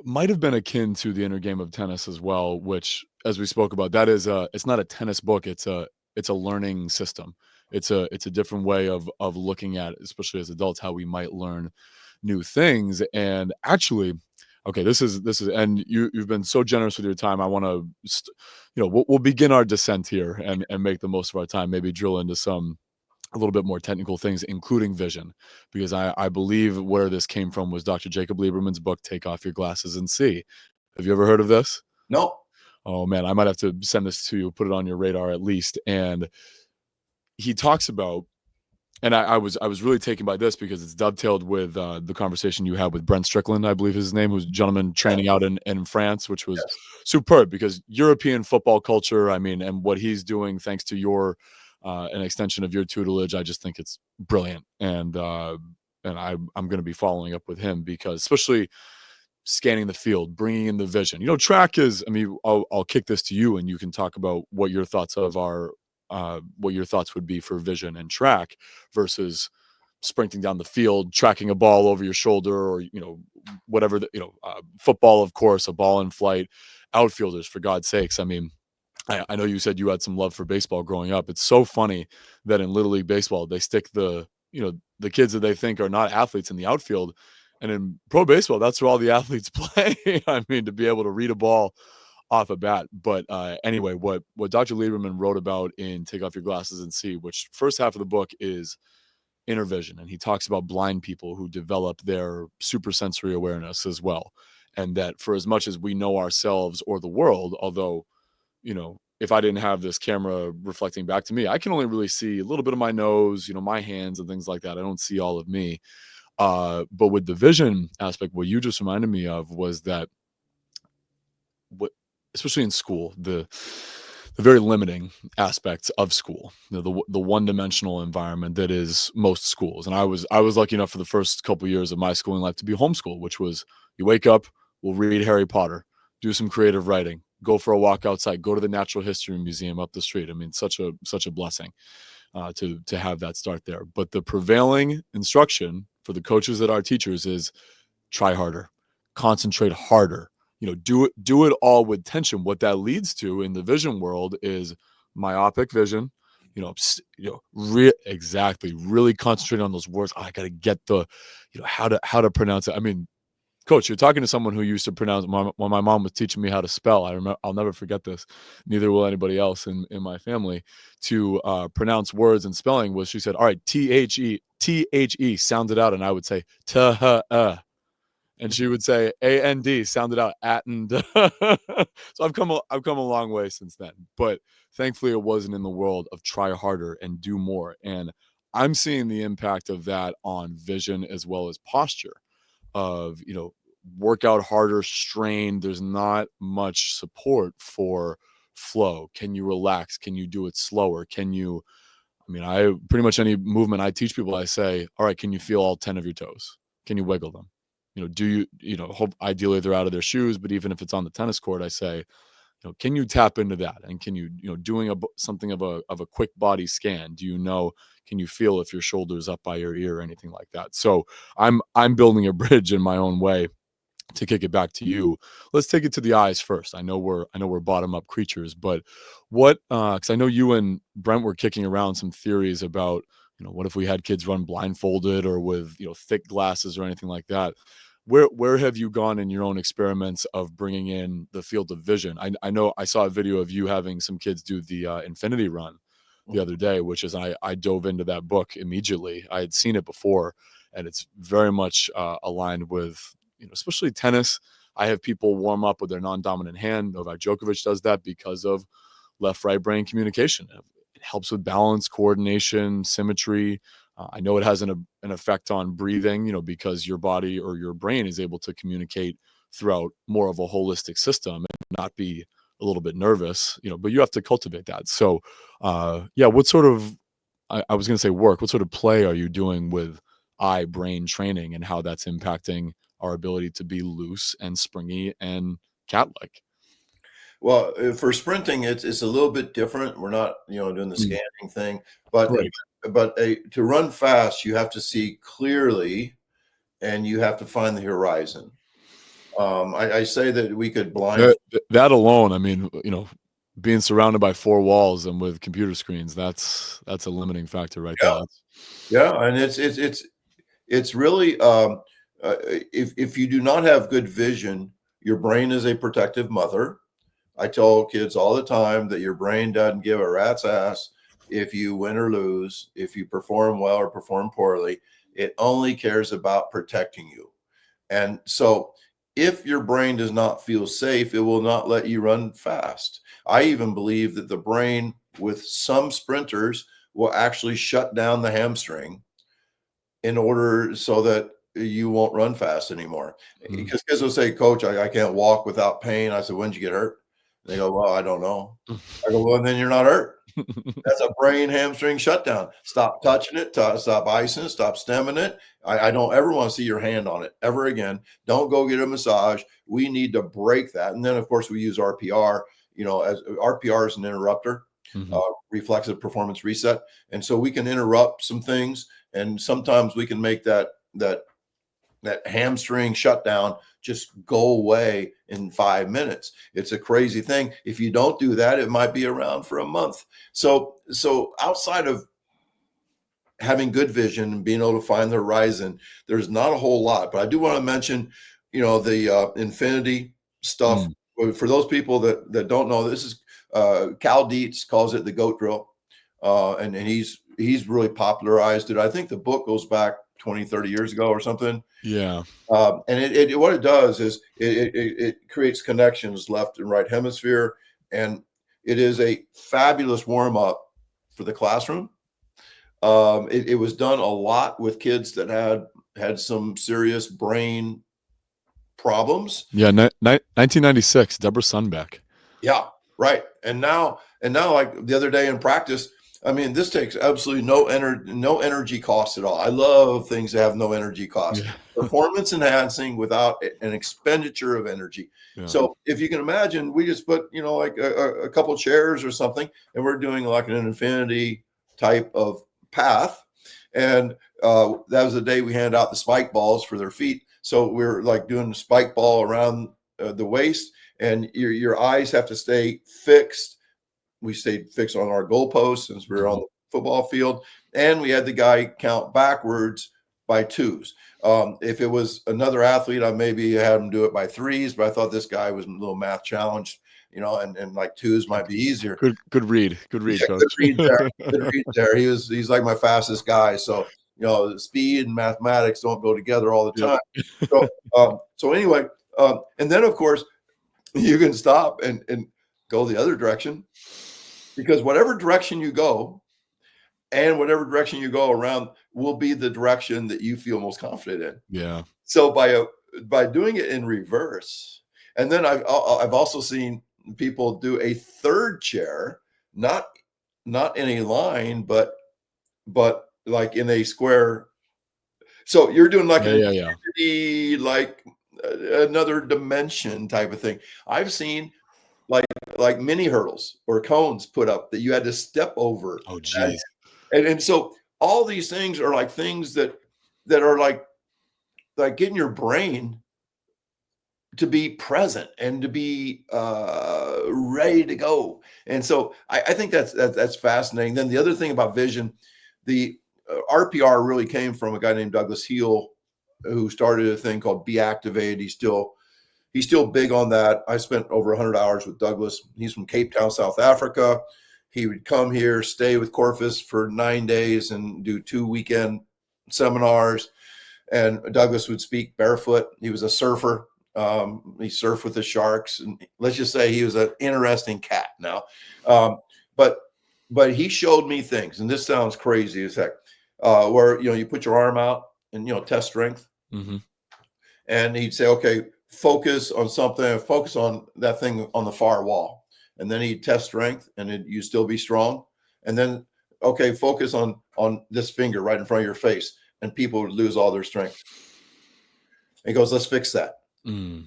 might have been akin to the inner game of tennis as well, which as we spoke about, that is it's not a tennis book, it's a learning system. It's a different way of looking at, especially as adults, how we might learn new things. And actually, okay, this is and you've been so generous with your time. I want to we'll begin our descent here and make the most of our time, maybe drill into some a little bit more technical things, including vision, because I believe where this came from was Dr. Jacob Lieberman's book, Take Off Your Glasses and See. Have you ever heard of this? No, Oh man, I might have to send this to you, put it on your radar at least. And he talks about, and I was really taken by this because it's dovetailed with the conversation you had with Brent Strickland, I believe is his name, who's a gentleman yes, training out in France, which was yes. superb because European football culture, I mean, and what he's doing thanks to your an extension of your tutelage, I just think it's brilliant. And I'm going to be following up with him because especially scanning the field, bringing in the vision. Track is. I mean, I'll kick this to you, and you can talk about what your thoughts of are, what your thoughts would be for vision and track versus sprinting down the field, tracking a ball over your shoulder, or whatever. Football, of course, a ball in flight. Outfielders, for God's sakes. I mean, I know you said you had some love for baseball growing up. It's so funny that in Little League Baseball, they stick the kids that they think are not athletes in the outfield. And in pro baseball, that's where all the athletes play. I mean, to be able to read a ball off a bat. But anyway, what Dr. Lieberman wrote about in Take Off Your Glasses and See, which first half of the book is inner vision. And he talks about blind people who develop their supersensory awareness as well. And that for as much as we know ourselves or the world, although if I didn't have this camera reflecting back to me, I can only really see a little bit of my nose, my hands and things like that. I don't see all of me. But with the vision aspect, what you just reminded me of was that what, especially in school, the very limiting aspects of school, the one dimensional environment that is most schools. And I was lucky enough for the first couple of years of my schooling life to be homeschooled, which was you wake up, we'll read Harry Potter, do some creative writing, go for a walk outside, go to the Natural History Museum up the street. I mean, such a blessing to have that start there. But the prevailing instruction for the coaches that are teachers is try harder, concentrate harder. Do it all with tension. What that leads to in the vision world is myopic vision. Exactly. Really concentrate on those words. Oh, I got to get the, how to pronounce it. I mean, Coach, you're talking to someone who used to pronounce when my mom was teaching me how to spell. I'll never forget this. Neither will anybody else in my family to pronounce words and spelling. Was she said, "All right, T-H-E, sound it out," and I would say and she would say A-N-D, sound it out at and. So I've come a long way since then. But thankfully, it wasn't in the world of try harder and do more. And I'm seeing the impact of that on vision as well as posture of work out harder, strain. There's not much support for flow. Can you relax? Can you do it slower? I pretty much any movement I teach people, I say, all right, can you feel all 10 of your toes? Can you wiggle them? Do hope ideally they're out of their shoes, but even if it's on the tennis court, I say, can you tap into that? And can you, doing something of a quick body scan, can you feel if your shoulder's up by your ear or anything like that? So I'm building a bridge in my own way to kick it back to you. Let's take it to the eyes first. I know we're bottom up creatures, but what, cause I know you and Brent were kicking around some theories about, what if we had kids run blindfolded or with, thick glasses or anything like that. where have you gone in your own experiments of bringing in the field of vision? I know I saw a video of you having some kids do the infinity run the other day, which is I dove into that book immediately. I had seen it before, and it's very much aligned with, especially tennis. I have people warm up with their non-dominant hand. Novak Djokovic does that because of left-right brain communication. It helps with balance, coordination, symmetry. I know it has an effect on breathing, because your body or your brain is able to communicate throughout more of a holistic system and not be a little bit nervous, but you have to cultivate that. So, yeah, what sort of, I was going to say work, what sort of play are you doing with eye brain training and how that's impacting our ability to be loose and springy and cat like? Well, for sprinting, it's a little bit different. We're not, doing the Mm, scanning thing, but right. to run fast, you have to see clearly, and you have to find the horizon. I say that we could blind. That alone, I mean, being surrounded by four walls and with computer screens, that's a limiting factor right there. Yeah, yeah, and it's really if you do not have good vision, your brain is a protective mother. I tell kids all the time that your brain doesn't give a rat's ass if you win or lose, if you perform well or perform poorly. It only cares about protecting you. And so if your brain does not feel safe, it will not let you run fast. I even believe that the brain with some sprinters will actually shut down the hamstring in order so that you won't run fast anymore. Mhm. Because kids will say, Coach, I can't walk without pain. I said, when did you get hurt? They go, well, I don't know. I go, well, then you're not hurt. That's a brain hamstring shutdown. Stop touching it. Stop icing it. Stop stemming it. I don't ever want to see your hand on it ever again. Don't go get a massage. We need to break that. And then, of course, we use RPR. As RPR is an interrupter, Mhm. reflexive performance reset, and so we can interrupt some things, and sometimes we can make that hamstring shutdown just go away in 5 minutes. It's a crazy thing. If you don't do that, it might be around for a month. So outside of having good vision and being able to find the horizon, there's not a whole lot. But I do want to mention, the infinity stuff. Mm. For those people that don't know, this is Cal Dietz calls it the goat drill. And he's really popularized it. I think the book goes back 20, 30 years ago or something. Yeah. And what it does is it creates connections left and right hemisphere, and it is a fabulous warm up for the classroom. It was done a lot with kids that had some serious brain problems. Yeah, 1996, Deborah Sunbeck. Yeah, right. And now, like the other day in practice, I mean, this takes absolutely no energy cost at all. I love things that have no energy cost. Yeah. Performance enhancing without an expenditure of energy. Yeah. So if you can imagine, we just put, like a couple chairs or something, and we're doing like an infinity type of path. And that was the day we handed out the spike balls for their feet. So we're like doing the spike ball around the waist, and your eyes have to stay fixed. We stayed fixed on our goalposts since we were on Mhm. the football field, and we had the guy count backwards by twos. If it was another athlete, I maybe had him do it by threes, but I thought this guy was a little math challenged, and like twos might be easier. Good read. Good read, Yeah, good coach. read there. Good read there. He's like my fastest guy. So speed and mathematics don't go together all the Yep. time. So anyway, and then of course you can stop and go the other direction, because whatever direction you go and whatever direction you go around will be the direction that you feel most confident in. Yeah. So by doing it in reverse, and then I've also seen people do a third chair, not in a line, but like in a square. So you're doing like Yeah, an yeah, yeah. infinity, like another dimension type of thing. I've seen like mini hurdles or cones put up that you had to step over. Oh, And geez. and so all these things are like things that are like getting your brain to be present and to be ready to go. And so I think that's fascinating. Then the other thing about vision, the RPR really came from a guy named Douglas Heel who started a thing called Be Activated. He's still big on that. I spent over 100 hours with Douglas. He's from Cape Town, South Africa. He would come here, stay with Corpus for 9 days, and do 2 weekend seminars. And Douglas would speak barefoot. He was a surfer. He surfed with the sharks, and let's just say he was an interesting cat. Now, but he showed me things, and this sounds crazy as heck. Where you put your arm out and test strength, and he'd say, "Okay, focus on something. Focus on that thing on the far wall," and then he'd test strength, and you still be strong. And then, okay, focus on this finger right in front of your face, and people would lose all their strength. He goes, "Let's fix that.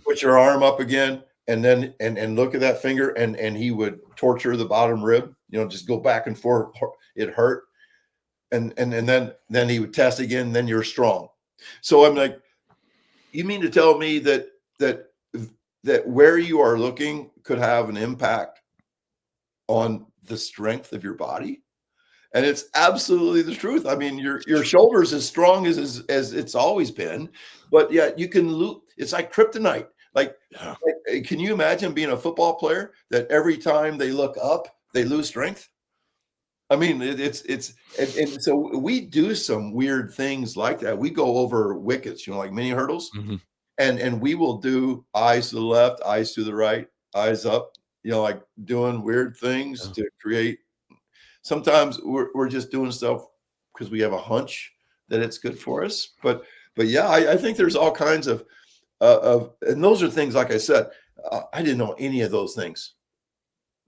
Put your arm up again, and then and look at that finger," and he would torture the bottom rib. Just go back and forth. It hurt. And then he would test again. Then you're strong. So I'm like, you mean to tell me that where you are looking could have an impact on the strength of your body? And it's absolutely the truth. I mean, your shoulder's as strong as it's always been, but yeah, you can lose. It's like kryptonite. Like, can you imagine being a football player that every time they look up, they lose strength? I mean, and so we do some weird things like that. We go over wickets, like mini hurdles, and we will do eyes to the left, eyes to the right, eyes up, like doing weird things to create. Sometimes we're just doing stuff because we have a hunch that it's good for us. But yeah, I think there's all kinds of and those are things, like I said, I didn't know any of those things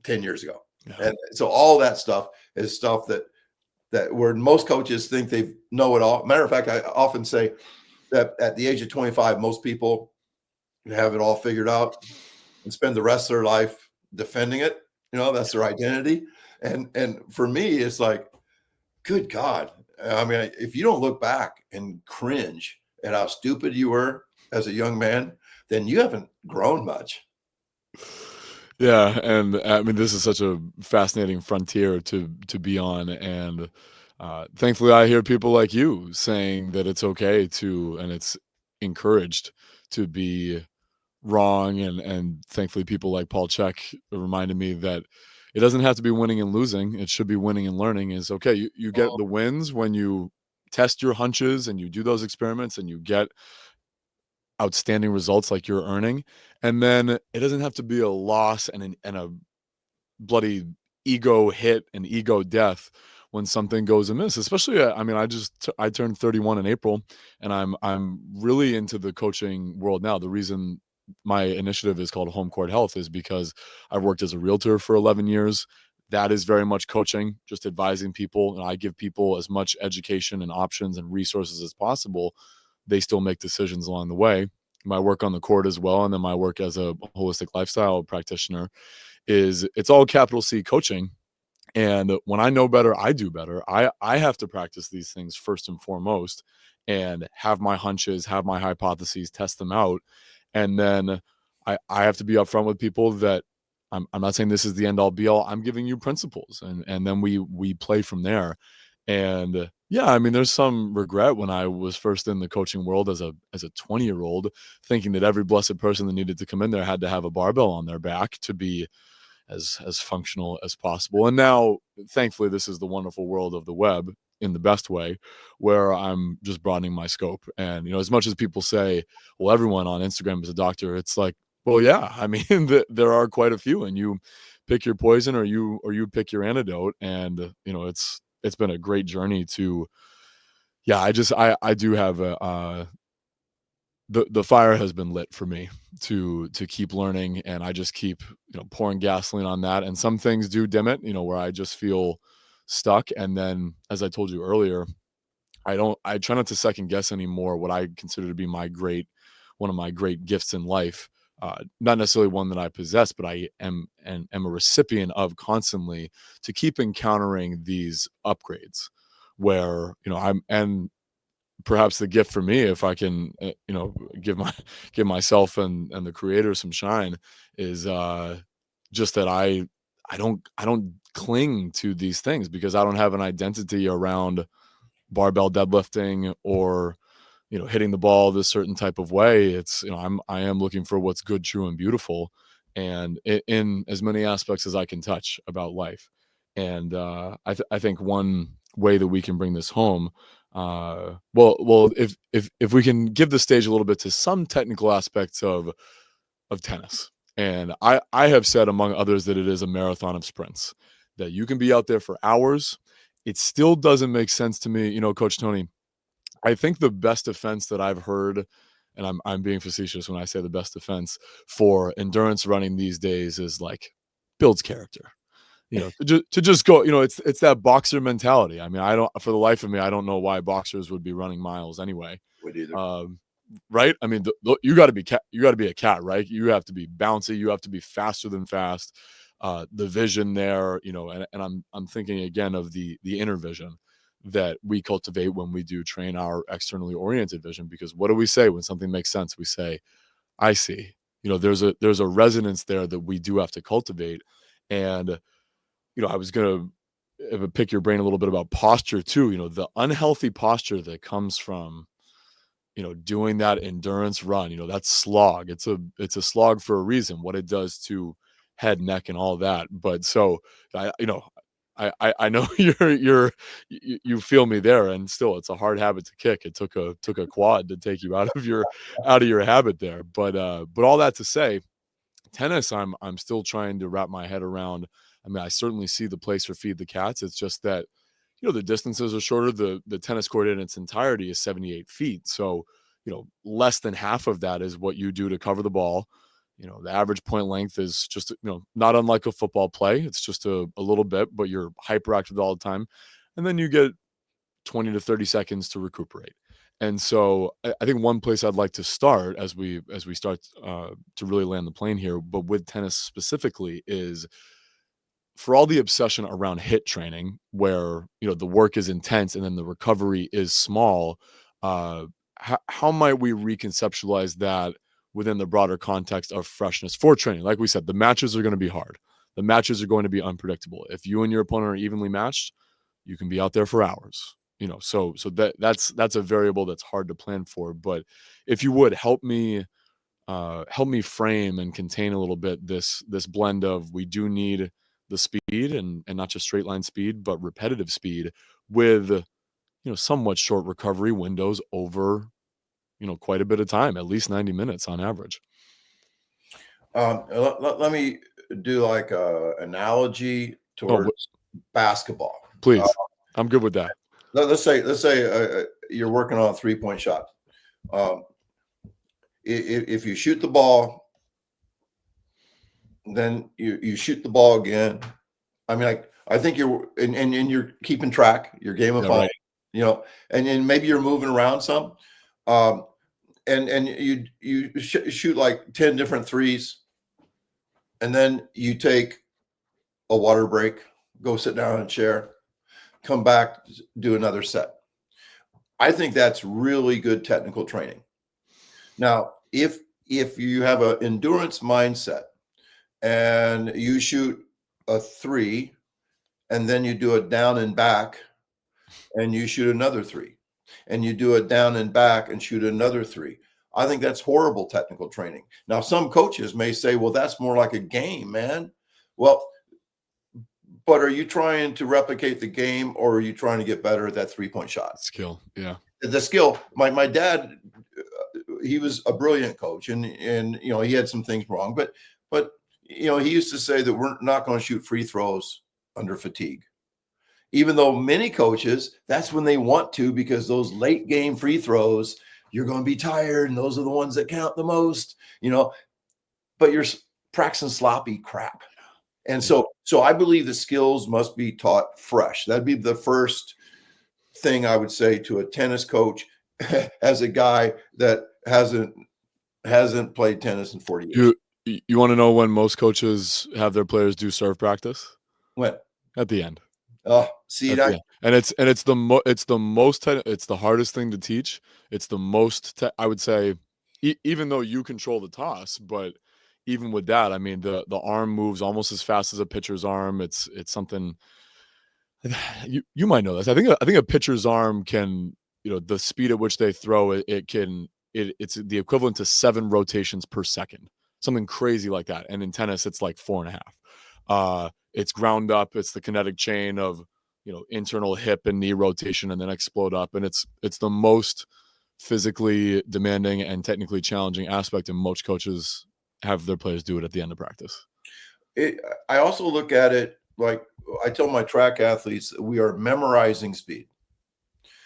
10 years ago. And so all that stuff is stuff that where most coaches think they know it all. Matter of fact, I often say that at the age of 25, most people have it all figured out and spend the rest of their life defending it. That's their identity. And for me, it's like, good God. I mean, if you don't look back and cringe at how stupid you were as a young man, then you haven't grown much. Yeah, and I mean, this is such a fascinating frontier to be on, and thankfully, I hear people like you saying that it's okay to, and it's encouraged to be wrong, and thankfully, people like Paul Chek reminded me that it doesn't have to be winning and losing; it should be winning and learning. Is okay. You get the wins when you test your hunches and you do those experiments and you get outstanding results like you're earning, and then it doesn't have to be a loss and a bloody ego hit and ego death when something goes amiss. Especially, I mean, I turned 31 in April, and I'm really into the coaching world now. The reason my initiative is called Home Court Health is because I've worked as a realtor for 11 years. That is very much coaching, just advising people, and I give people as much education and options and resources as possible. They still make decisions along the way. My work on the court as well, and then my work as a holistic lifestyle practitioner it's all capital C coaching. And when I know better, I do better. I have to practice these things first and foremost, and have my hunches, have my hypotheses, test them out. And then I have to be upfront with people that I'm not saying this is the end all be all. I'm giving you principles, and then we play from there. And yeah, I mean, there's some regret when I was first in the coaching world as a 20-year-old, thinking that every blessed person that needed to come in there had to have a barbell on their back to be as functional as possible. And now, thankfully, this is the wonderful world of the web in the best way, where I'm just broadening my scope. And as much as people say, well, everyone on Instagram is a doctor, it's like, well, yeah, I mean, there are quite a few, and you pick your poison, or you pick your antidote. And it's been a great journey to, yeah, I do have the fire has been lit for me to keep learning, and I just keep pouring gasoline on that. And some things do dim it, where I just feel stuck. And then, as I told you earlier, I try not to second guess anymore what I consider to be one of my great gifts in life. Not necessarily one that I possess, but I am a recipient of constantly, to keep encountering these upgrades where and perhaps the gift for me, if I can give myself and the creator some shine, is just that I don't cling to these things, because I don't have an identity around barbell deadlifting or hitting the ball this certain type of way. It's, I am looking for what's good, true, and beautiful, and in as many aspects as I can touch about life. And I think one way that we can bring this home, well, if we can give the stage a little bit to some technical aspects of tennis. And I have said, among others, that it is a marathon of sprints, that you can be out there for hours. It still doesn't make sense to me, Coach Tony. I think the best defense that I've heard, and I'm being facetious when I say the best defense for endurance running these days, is like builds character. To just go, it's that boxer mentality. I mean, I don't, for the life of me, I don't know why boxers would be running miles anyway. Would either. Right? I mean, you got to be a cat, right? You have to be bouncy. You have to be faster than fast. The vision there, and I'm thinking again of the inner vision that we cultivate when we do train our externally oriented vision. Because what do we say when something makes sense? We say, "I see." There's a resonance there that we do have to cultivate. And I was gonna pick your brain a little bit about posture too. The unhealthy posture that comes from doing that endurance run, that slog. It's a slog for a reason, what it does to head, neck, and all that. But so I know you feel me there, and still it's a hard habit to kick. It took a quad to take you out of your habit there. But all that to say, tennis, I'm still trying to wrap my head around. I mean, I certainly see the place for feed the cats. It's just that the distances are shorter. The tennis court in its entirety is 78 feet. So, less than half of that is what you do to cover the ball. The average point length is just, not unlike a football play. It's just a little bit, but you're hyperactive all the time. And then you get 20 to 30 seconds to recuperate. And so I think one place I'd like to start as we start to really land the plane here, but with tennis specifically, is for all the obsession around hit training, where the work is intense and then the recovery is small. How might we reconceptualize that within the broader context of freshness for training? Like we said, the matches are going to be hard. The matches are going to be unpredictable. If you and your opponent are evenly matched, you can be out there for hours. So that's a variable that's hard to plan for. But if you would help me frame and contain a little bit this blend of, we do need the speed, and not just straight line speed, but repetitive speed with somewhat short recovery windows over quite a bit of time, at least 90 minutes on average. Let me do like a analogy towards basketball. Please. I'm good with that. Let's say you're working on a 3-point shot. If you shoot the ball, then you shoot the ball again. I mean, I think you're and you're keeping track, you're gamifying, right. And then maybe you're moving around some, and you shoot like 10 different threes, and then you take a water break, go sit down in a chair, come back, do another set. I think that's really good technical training. Now, if you have an endurance mindset and you shoot a 3 and then you do a down and back and you shoot another 3 and you do a down and back and shoot another 3, I think that's horrible technical training. Now, some coaches may say, well, that's more like a game, man. Well, but are you trying to replicate the game, or are you trying to get better at that 3-point shot? Skill. Yeah. The skill. My dad, he was a brilliant coach, and he had some things wrong, but he used to say that we're not going to shoot free throws under fatigue. Even though many coaches, that's when they want to, because those late game free throws, you're going to be tired, and those are the ones that count the most, but you're practicing sloppy crap. And so I believe the skills must be taught fresh. That'd be the first thing I would say to a tennis coach as a guy that hasn't played tennis in 40 years. You want to know when most coaches have their players do serve practice? When? At the end. Oh, see that? And it's the hardest thing to teach. It's the most, I would say, even though you control the toss, but even with that, I mean, the arm moves almost as fast as a pitcher's arm. It's something you might know this. I think a pitcher's arm can the speed at which they throw it's the equivalent to 7 rotations per second, something crazy like that. And in tennis, it's like 4.5. It's ground up. It's the kinetic chain of internal hip and knee rotation, and then explode up. And it's the most physically demanding and technically challenging aspect, and most coaches have their players do it at the end of practice. I also look at it like I tell my track athletes, we are memorizing speed.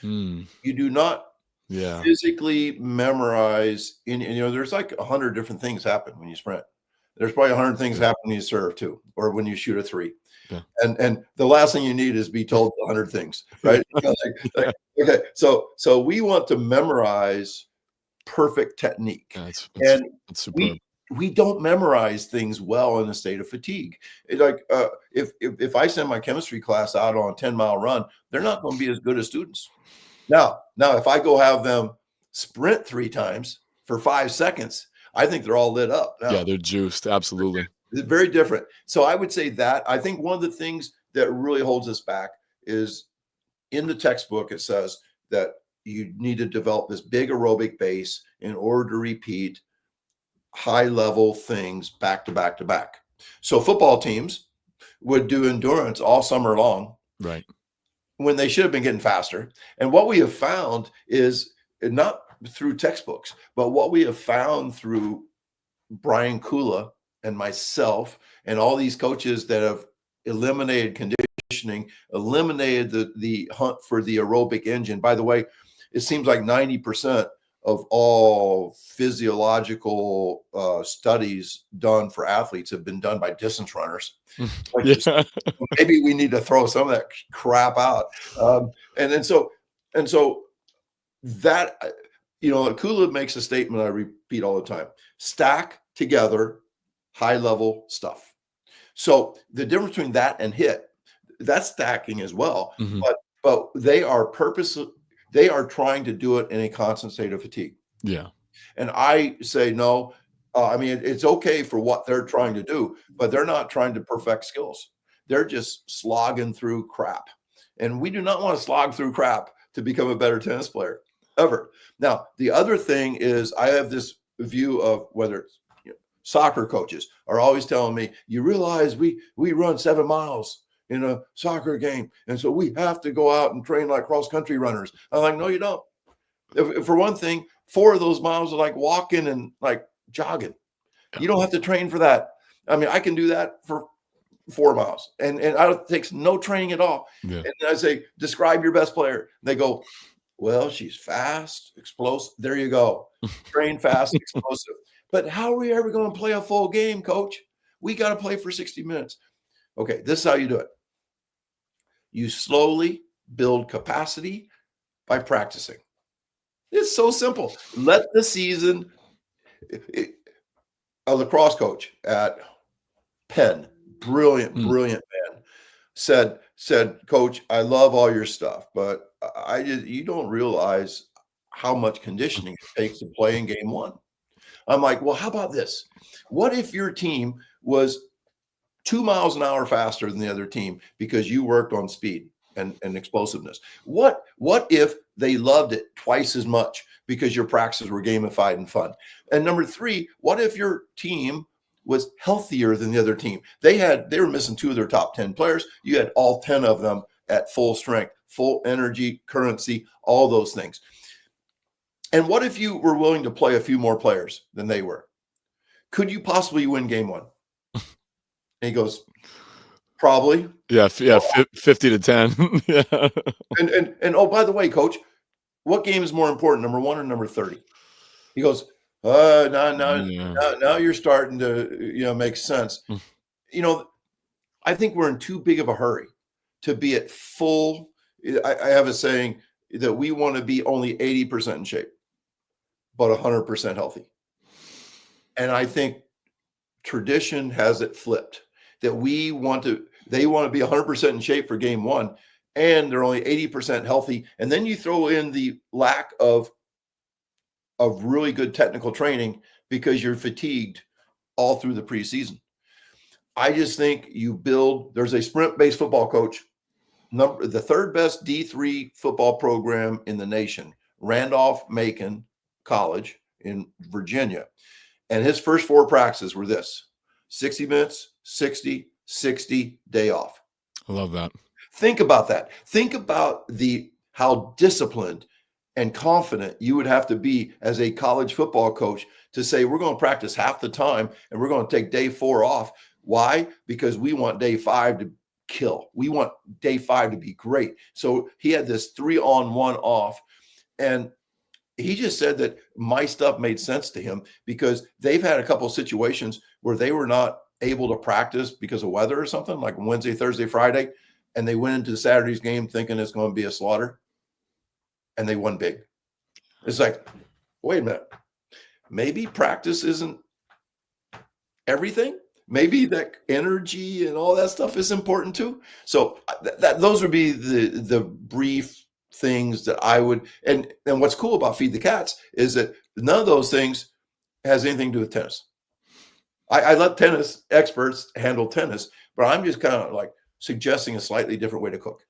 You do not physically memorize there's like 100 different things happen when you sprint. There's probably 100 things happen when you serve too, or when you shoot a three. Yeah. And the last thing you need is be told 100 things, right? Okay, so we want to memorize perfect technique. That's superb. We don't memorize things well in a state of fatigue. If I send my chemistry class out on a 10-mile run, they're not going to be as good as students. Now, if I go have them sprint 3 times for 5 seconds, I think they're all lit up. Yeah, they're juiced. Absolutely. It's very different. So I would say that I think one of the things that really holds us back is in the textbook, it says that you need to develop this big aerobic base in order to repeat high level things back to back to back. So football teams would do endurance all summer long. Right. When they should have been getting faster. And what we have found is not through textbooks, but what we have found through Brian Kula and myself and all these coaches that have eliminated conditioning, eliminated the hunt for the aerobic engine. By the way, it seems like 90% of all physiological studies done for athletes have been done by distance runners. Maybe we need to throw some of that crap out. And so that, Kula makes a statement I repeat all the time: stack together high level stuff. So the difference between that and HIIT, that's stacking as well, but they are they are trying to do it in a constant state of fatigue. Yeah. And I say, no, it's okay for what they're trying to do, but they're not trying to perfect skills. They're just slogging through crap. And we do not want to slog through crap to become a better tennis player, ever. Now, the other thing is I have this view of whether it's soccer coaches are always telling me, you realize we run 7 miles in a soccer game, and so we have to go out and train like cross-country runners. I'm like, no, you don't. For one thing, 4 of those miles are like walking and like jogging. You don't have to train for that. I can do that for 4 miles, and it takes no training at all. Yeah. And I say, describe your best player. They go, well, she's fast, explosive. There you go. Train fast, explosive. But how are we ever going to play a full game, coach? We got to play for 60 minutes. Okay, this is how you do it. You slowly build capacity by practicing. It's so simple. Let the season. A lacrosse coach at Penn, brilliant man, said, Coach, I love all your stuff, but you don't realize how much conditioning it takes to play in game 1. I'm like, well, how about this? What if your team was 2 miles an hour faster than the other team because you worked on speed and explosiveness? What if they loved it twice as much because your practices were gamified and fun? And number 3, what if your team was healthier than the other team? They were missing 2 of their top 10 players. You had all 10 of them at full strength, full energy, currency, all those things. And what if you were willing to play a few more players than they were? Could you possibly win game 1? And he goes, probably. Yeah, 50 to 10. Yeah. And oh, by the way, coach, what game is more important, number 1 or number 30? He goes, now you're starting to make sense. I think we're in too big of a hurry to be at full. I have a saying that we want to be only 80% in shape, but 100% healthy. And I think tradition has it flipped, that they want to be 100% in shape for game 1, and they're only 80% healthy. And then you throw in the lack of really good technical training because you're fatigued all through the preseason. I just think there's a sprint-based football coach the third best D3 football program in the nation, Randolph-Macon College in Virginia. And his first 4 practices were this: 60 minutes, 60, 60, day off. I love that. Think about that. Think about how disciplined and confident you would have to be as a college football coach to say, we're going to practice half the time and we're going to take day 4 off. Why? Because we want day 5 to kill. We want day 5 to be great. So he had this 3-on-1 off. And he just said that my stuff made sense to him because they've had a couple of situations where they were not able to practice because of weather or something, like Wednesday, Thursday, Friday. And they went into Saturday's game thinking it's going to be a slaughter. And they won big. It's like, wait a minute. Maybe practice isn't everything. Maybe that energy and all that stuff is important too. So those would be the brief things that I would. And what's cool about Feed the Cats is that none of those things has anything to do with tennis. I let tennis experts handle tennis, but I'm just kind of like suggesting a slightly different way to cook.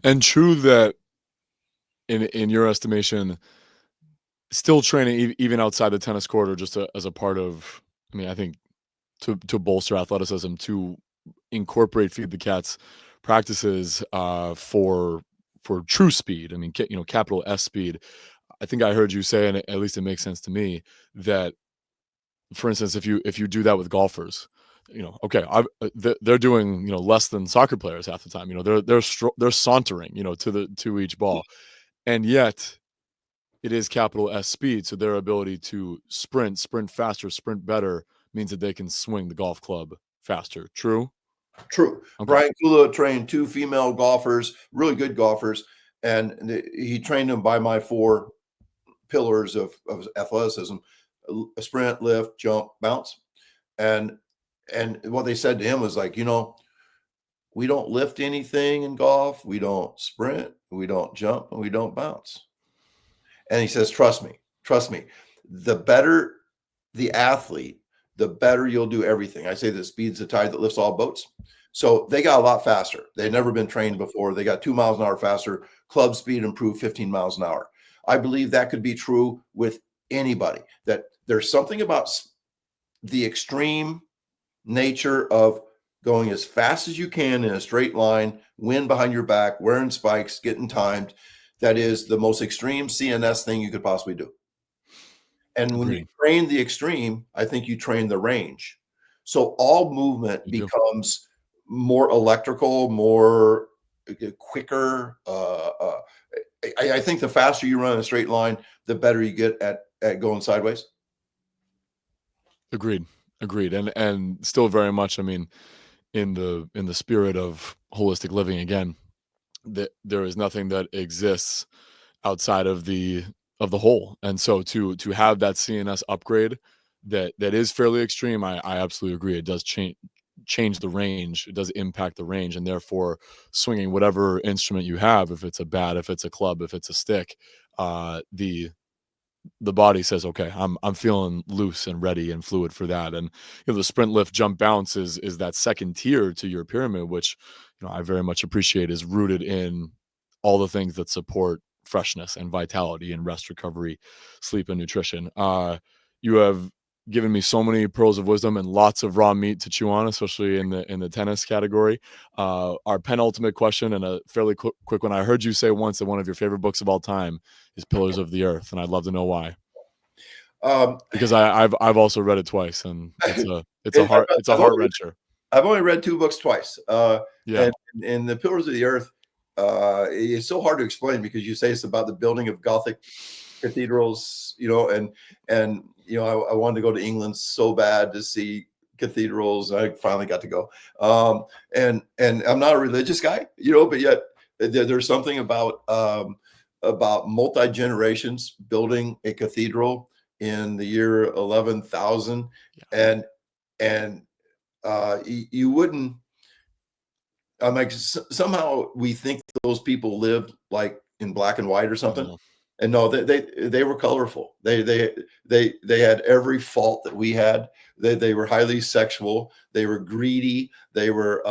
And true that in your estimation, still training even outside the tennis court or just as a part of, I mean, I think to bolster athleticism, to incorporate Feed the Cats practices for true speed. I mean, capital S speed. I think I heard you say, and at least it makes sense to me, that, for instance, if you do that with golfers, okay, they're doing less than soccer players half the time. They're sauntering to each ball, and yet it is capital S speed. So their ability to sprint faster, sprint better means that they can swing the golf club faster. True? True. Okay. Brian Kula trained 2 female golfers, really good golfers, and he trained them by my 4 pillars of athleticism: a sprint, lift, jump, bounce. And what they said to him was like, we don't lift anything in golf, we don't sprint, we don't jump, and we don't bounce. And he says, trust me, the better the athlete, the better you'll do everything. I say that speed's the tide that lifts all boats. So they got a lot faster. They'd never been trained before. They got 2 miles an hour faster. Club speed improved 15 miles an hour. I believe that could be true with anybody, that there's something about the extreme nature of going as fast as you can in a straight line, wind behind your back, wearing spikes, getting timed. That is the most extreme CNS thing you could possibly do. And when you train the extreme, I think you train the range. So all movement becomes more electrical, more quicker. I think the faster you run in a straight line, the better you get at going sideways. Agreed. And still very much, I mean, in the spirit of holistic living, again, that there is nothing that exists outside of the whole. And so to have that CNS upgrade that is fairly extreme, I absolutely agree. It does change the range. It does impact the range, and therefore swinging whatever instrument you have, if it's a bat, if it's a club, if it's a stick, the body says, okay, I'm feeling loose and ready and fluid for that. And the sprint, lift, jump, bounce is that second tier to your pyramid, which I very much appreciate, is rooted in all the things that support freshness and vitality and rest, recovery, sleep, and nutrition. You have given me so many pearls of wisdom and lots of raw meat to chew on, especially in the tennis category. Our penultimate question, and a fairly quick one. I heard you say once that one of your favorite books of all time is Pillars of the Earth, and I'd love to know why. Because I've also read it twice, and it's a heart wrencher. I've only read 2 books twice. And the Pillars of the Earth, it's so hard to explain because you say it's about the building of Gothic cathedrals, and I wanted to go to England so bad to see cathedrals. I finally got to go. And I'm not a religious guy, but yet there's something about multi-generations building a cathedral in the year 11,000. And you wouldn't, I'm like, somehow we think those people lived like in black and white or something. And no, they were colorful. They had every fault that we had. They were highly sexual. They were greedy. They were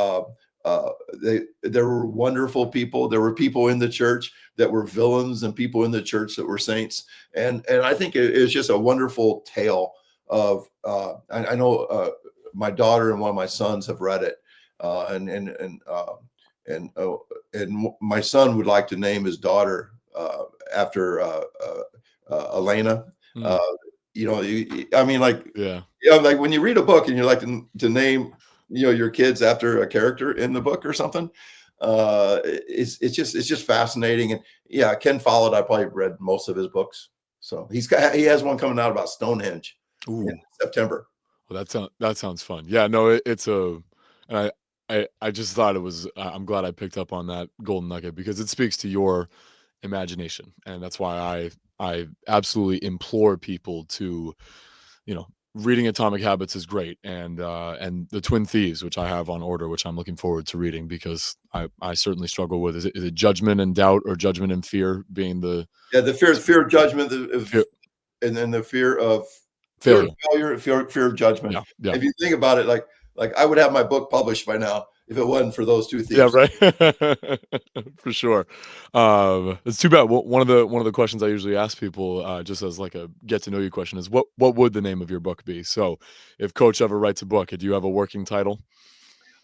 uh, there were wonderful people. There were people in the church that were villains, and people in the church that were saints. And I think it was just a wonderful tale of. I know my daughter and one of my sons have read it, and my son would like to name his daughter after Elena. Mm, Uh, I mean, like, yeah. like when you read a book and you like to name, your kids after a character in the book or something. It's just fascinating. And yeah, Ken Follett, I probably read most of his books. So he has one coming out about Stonehenge in Ooh. September. Well, that sounds fun. Yeah, no, it's and I just thought it was. I'm glad I picked up on that golden nugget because it speaks to your imagination, and that's why I absolutely implore people to, reading Atomic Habits is great, and the Twin Thieves, which I have on order, which I'm looking forward to reading because I certainly struggle with is it judgment and doubt or judgment and fear being the Yeah, the fear of judgment, fear, and then the fear of failure. failure, fear of judgment. Yeah, yeah. If you think about it, like I would have my book published by now if it wasn't for those two Yeah, thieves. right. For sure. It's too bad. One of the questions I usually ask people, just as like a get to know you question, is what would the name of your book be? So, if Coach ever writes a book, do you have a working title?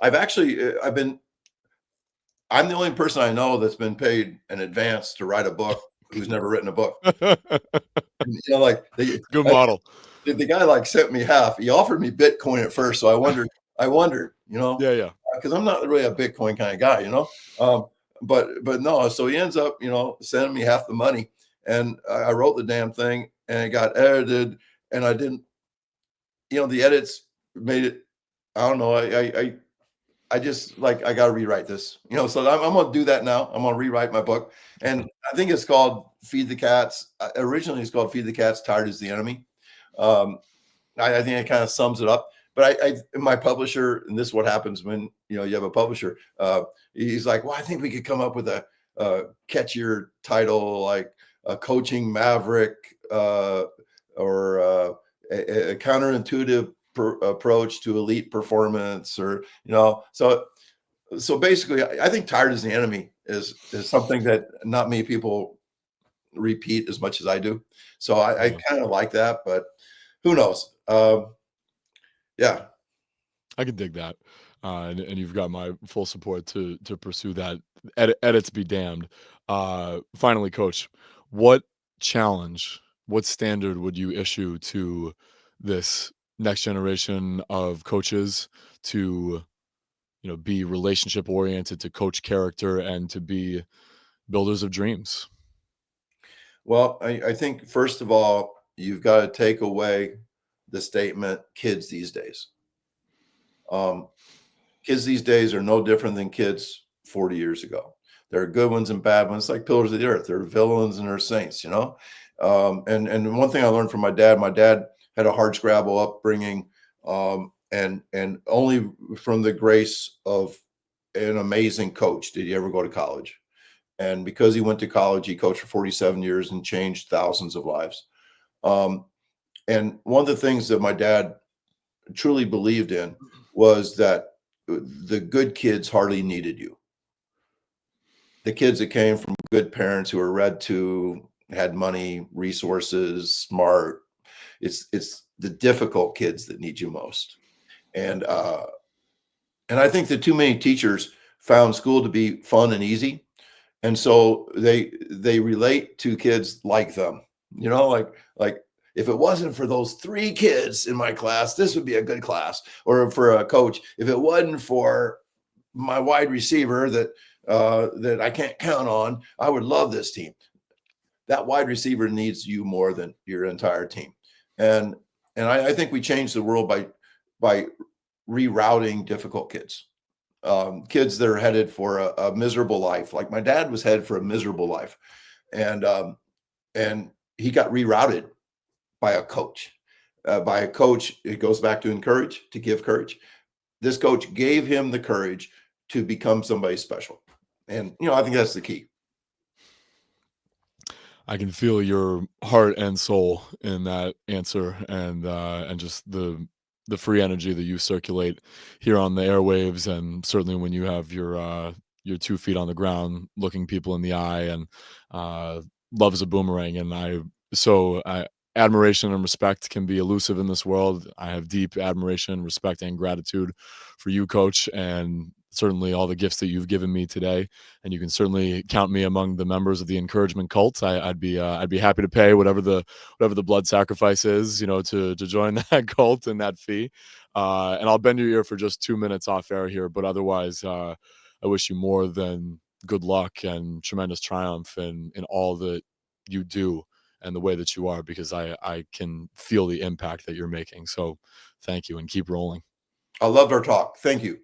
I've actually, I'm the only person I know that's been paid in advance to write a book who's never written a book. Like Good model. the guy like sent me half. He offered me Bitcoin at first, so I wondered, Yeah, yeah. because I'm not really a Bitcoin kind of guy. But no, so he ends up, sending me half the money, and I wrote the damn thing, and it got edited, and I didn't, the edits made it. I don't know. I just like I got to rewrite this, So I'm going to do that now. I'm going to rewrite my book, and I think it's called Feed the Cats. Originally, it's called Feed the Cats. Tired is the enemy. Um, I think it kind of sums it up. But my publisher, and this is what happens when you have a publisher. He's like, well, I think we could come up with a catchier title like a coaching maverick or a counterintuitive approach to elite performance, or so basically, I think tired is the enemy is something that not many people repeat as much as I do. So I Yeah. kind of like that, but who knows? Yeah. I can dig that, and you've got my full support to pursue that. Edits be damned. Finally, Coach, what challenge, what standard would you issue to this next generation of coaches to be relationship oriented, to coach character, and to be builders of dreams? Well, I think first of all, you've got to take away the statement kids these days. Um, Kids these days are no different than kids 40 years ago. There are good ones and bad ones, like pillars of the earth. They're villains and they're saints. And one thing I learned from my dad had a hard scrabble upbringing, and only from the grace of an amazing coach did he ever go to college. And because he went to college, he coached for 47 years and changed thousands of lives. Um, and one of the things that my dad truly believed in was that the good kids hardly needed you. The kids that came from good parents who were read to, had money, resources, smart. It's the difficult kids that need you most. And I think that too many teachers found school to be fun and easy, and so they relate to kids like them. Like if it wasn't for those 3 kids in my class, this would be a good class. Or for a coach, if it wasn't for my wide receiver that I can't count on, I would love this team. That wide receiver needs you more than your entire team. And I think we changed the world by rerouting difficult kids. Kids that are headed for a miserable life. Like my dad was headed for a miserable life, and he got rerouted by a coach. By a coach, it goes back to encourage, to give courage. This coach gave him the courage to become somebody special, and I think that's the key. I can feel your heart and soul in that answer, and just the free energy that you circulate here on the airwaves, and certainly when you have your 2 feet on the ground, looking people in the eye, and uh, love is a boomerang. And admiration and respect can be elusive in this world. I have deep admiration, respect, and gratitude for you, Coach, and certainly all the gifts that you've given me today. And you can certainly count me among the members of the encouragement cult. I'd be happy to pay whatever the blood sacrifice is, to join that cult and that fee. And I'll bend your ear for just 2 minutes off air here, but otherwise, I wish you more than good luck and tremendous triumph in all that you do and the way that you are, because I can feel the impact that you're making. So thank you, and keep rolling. I loved our talk. Thank you.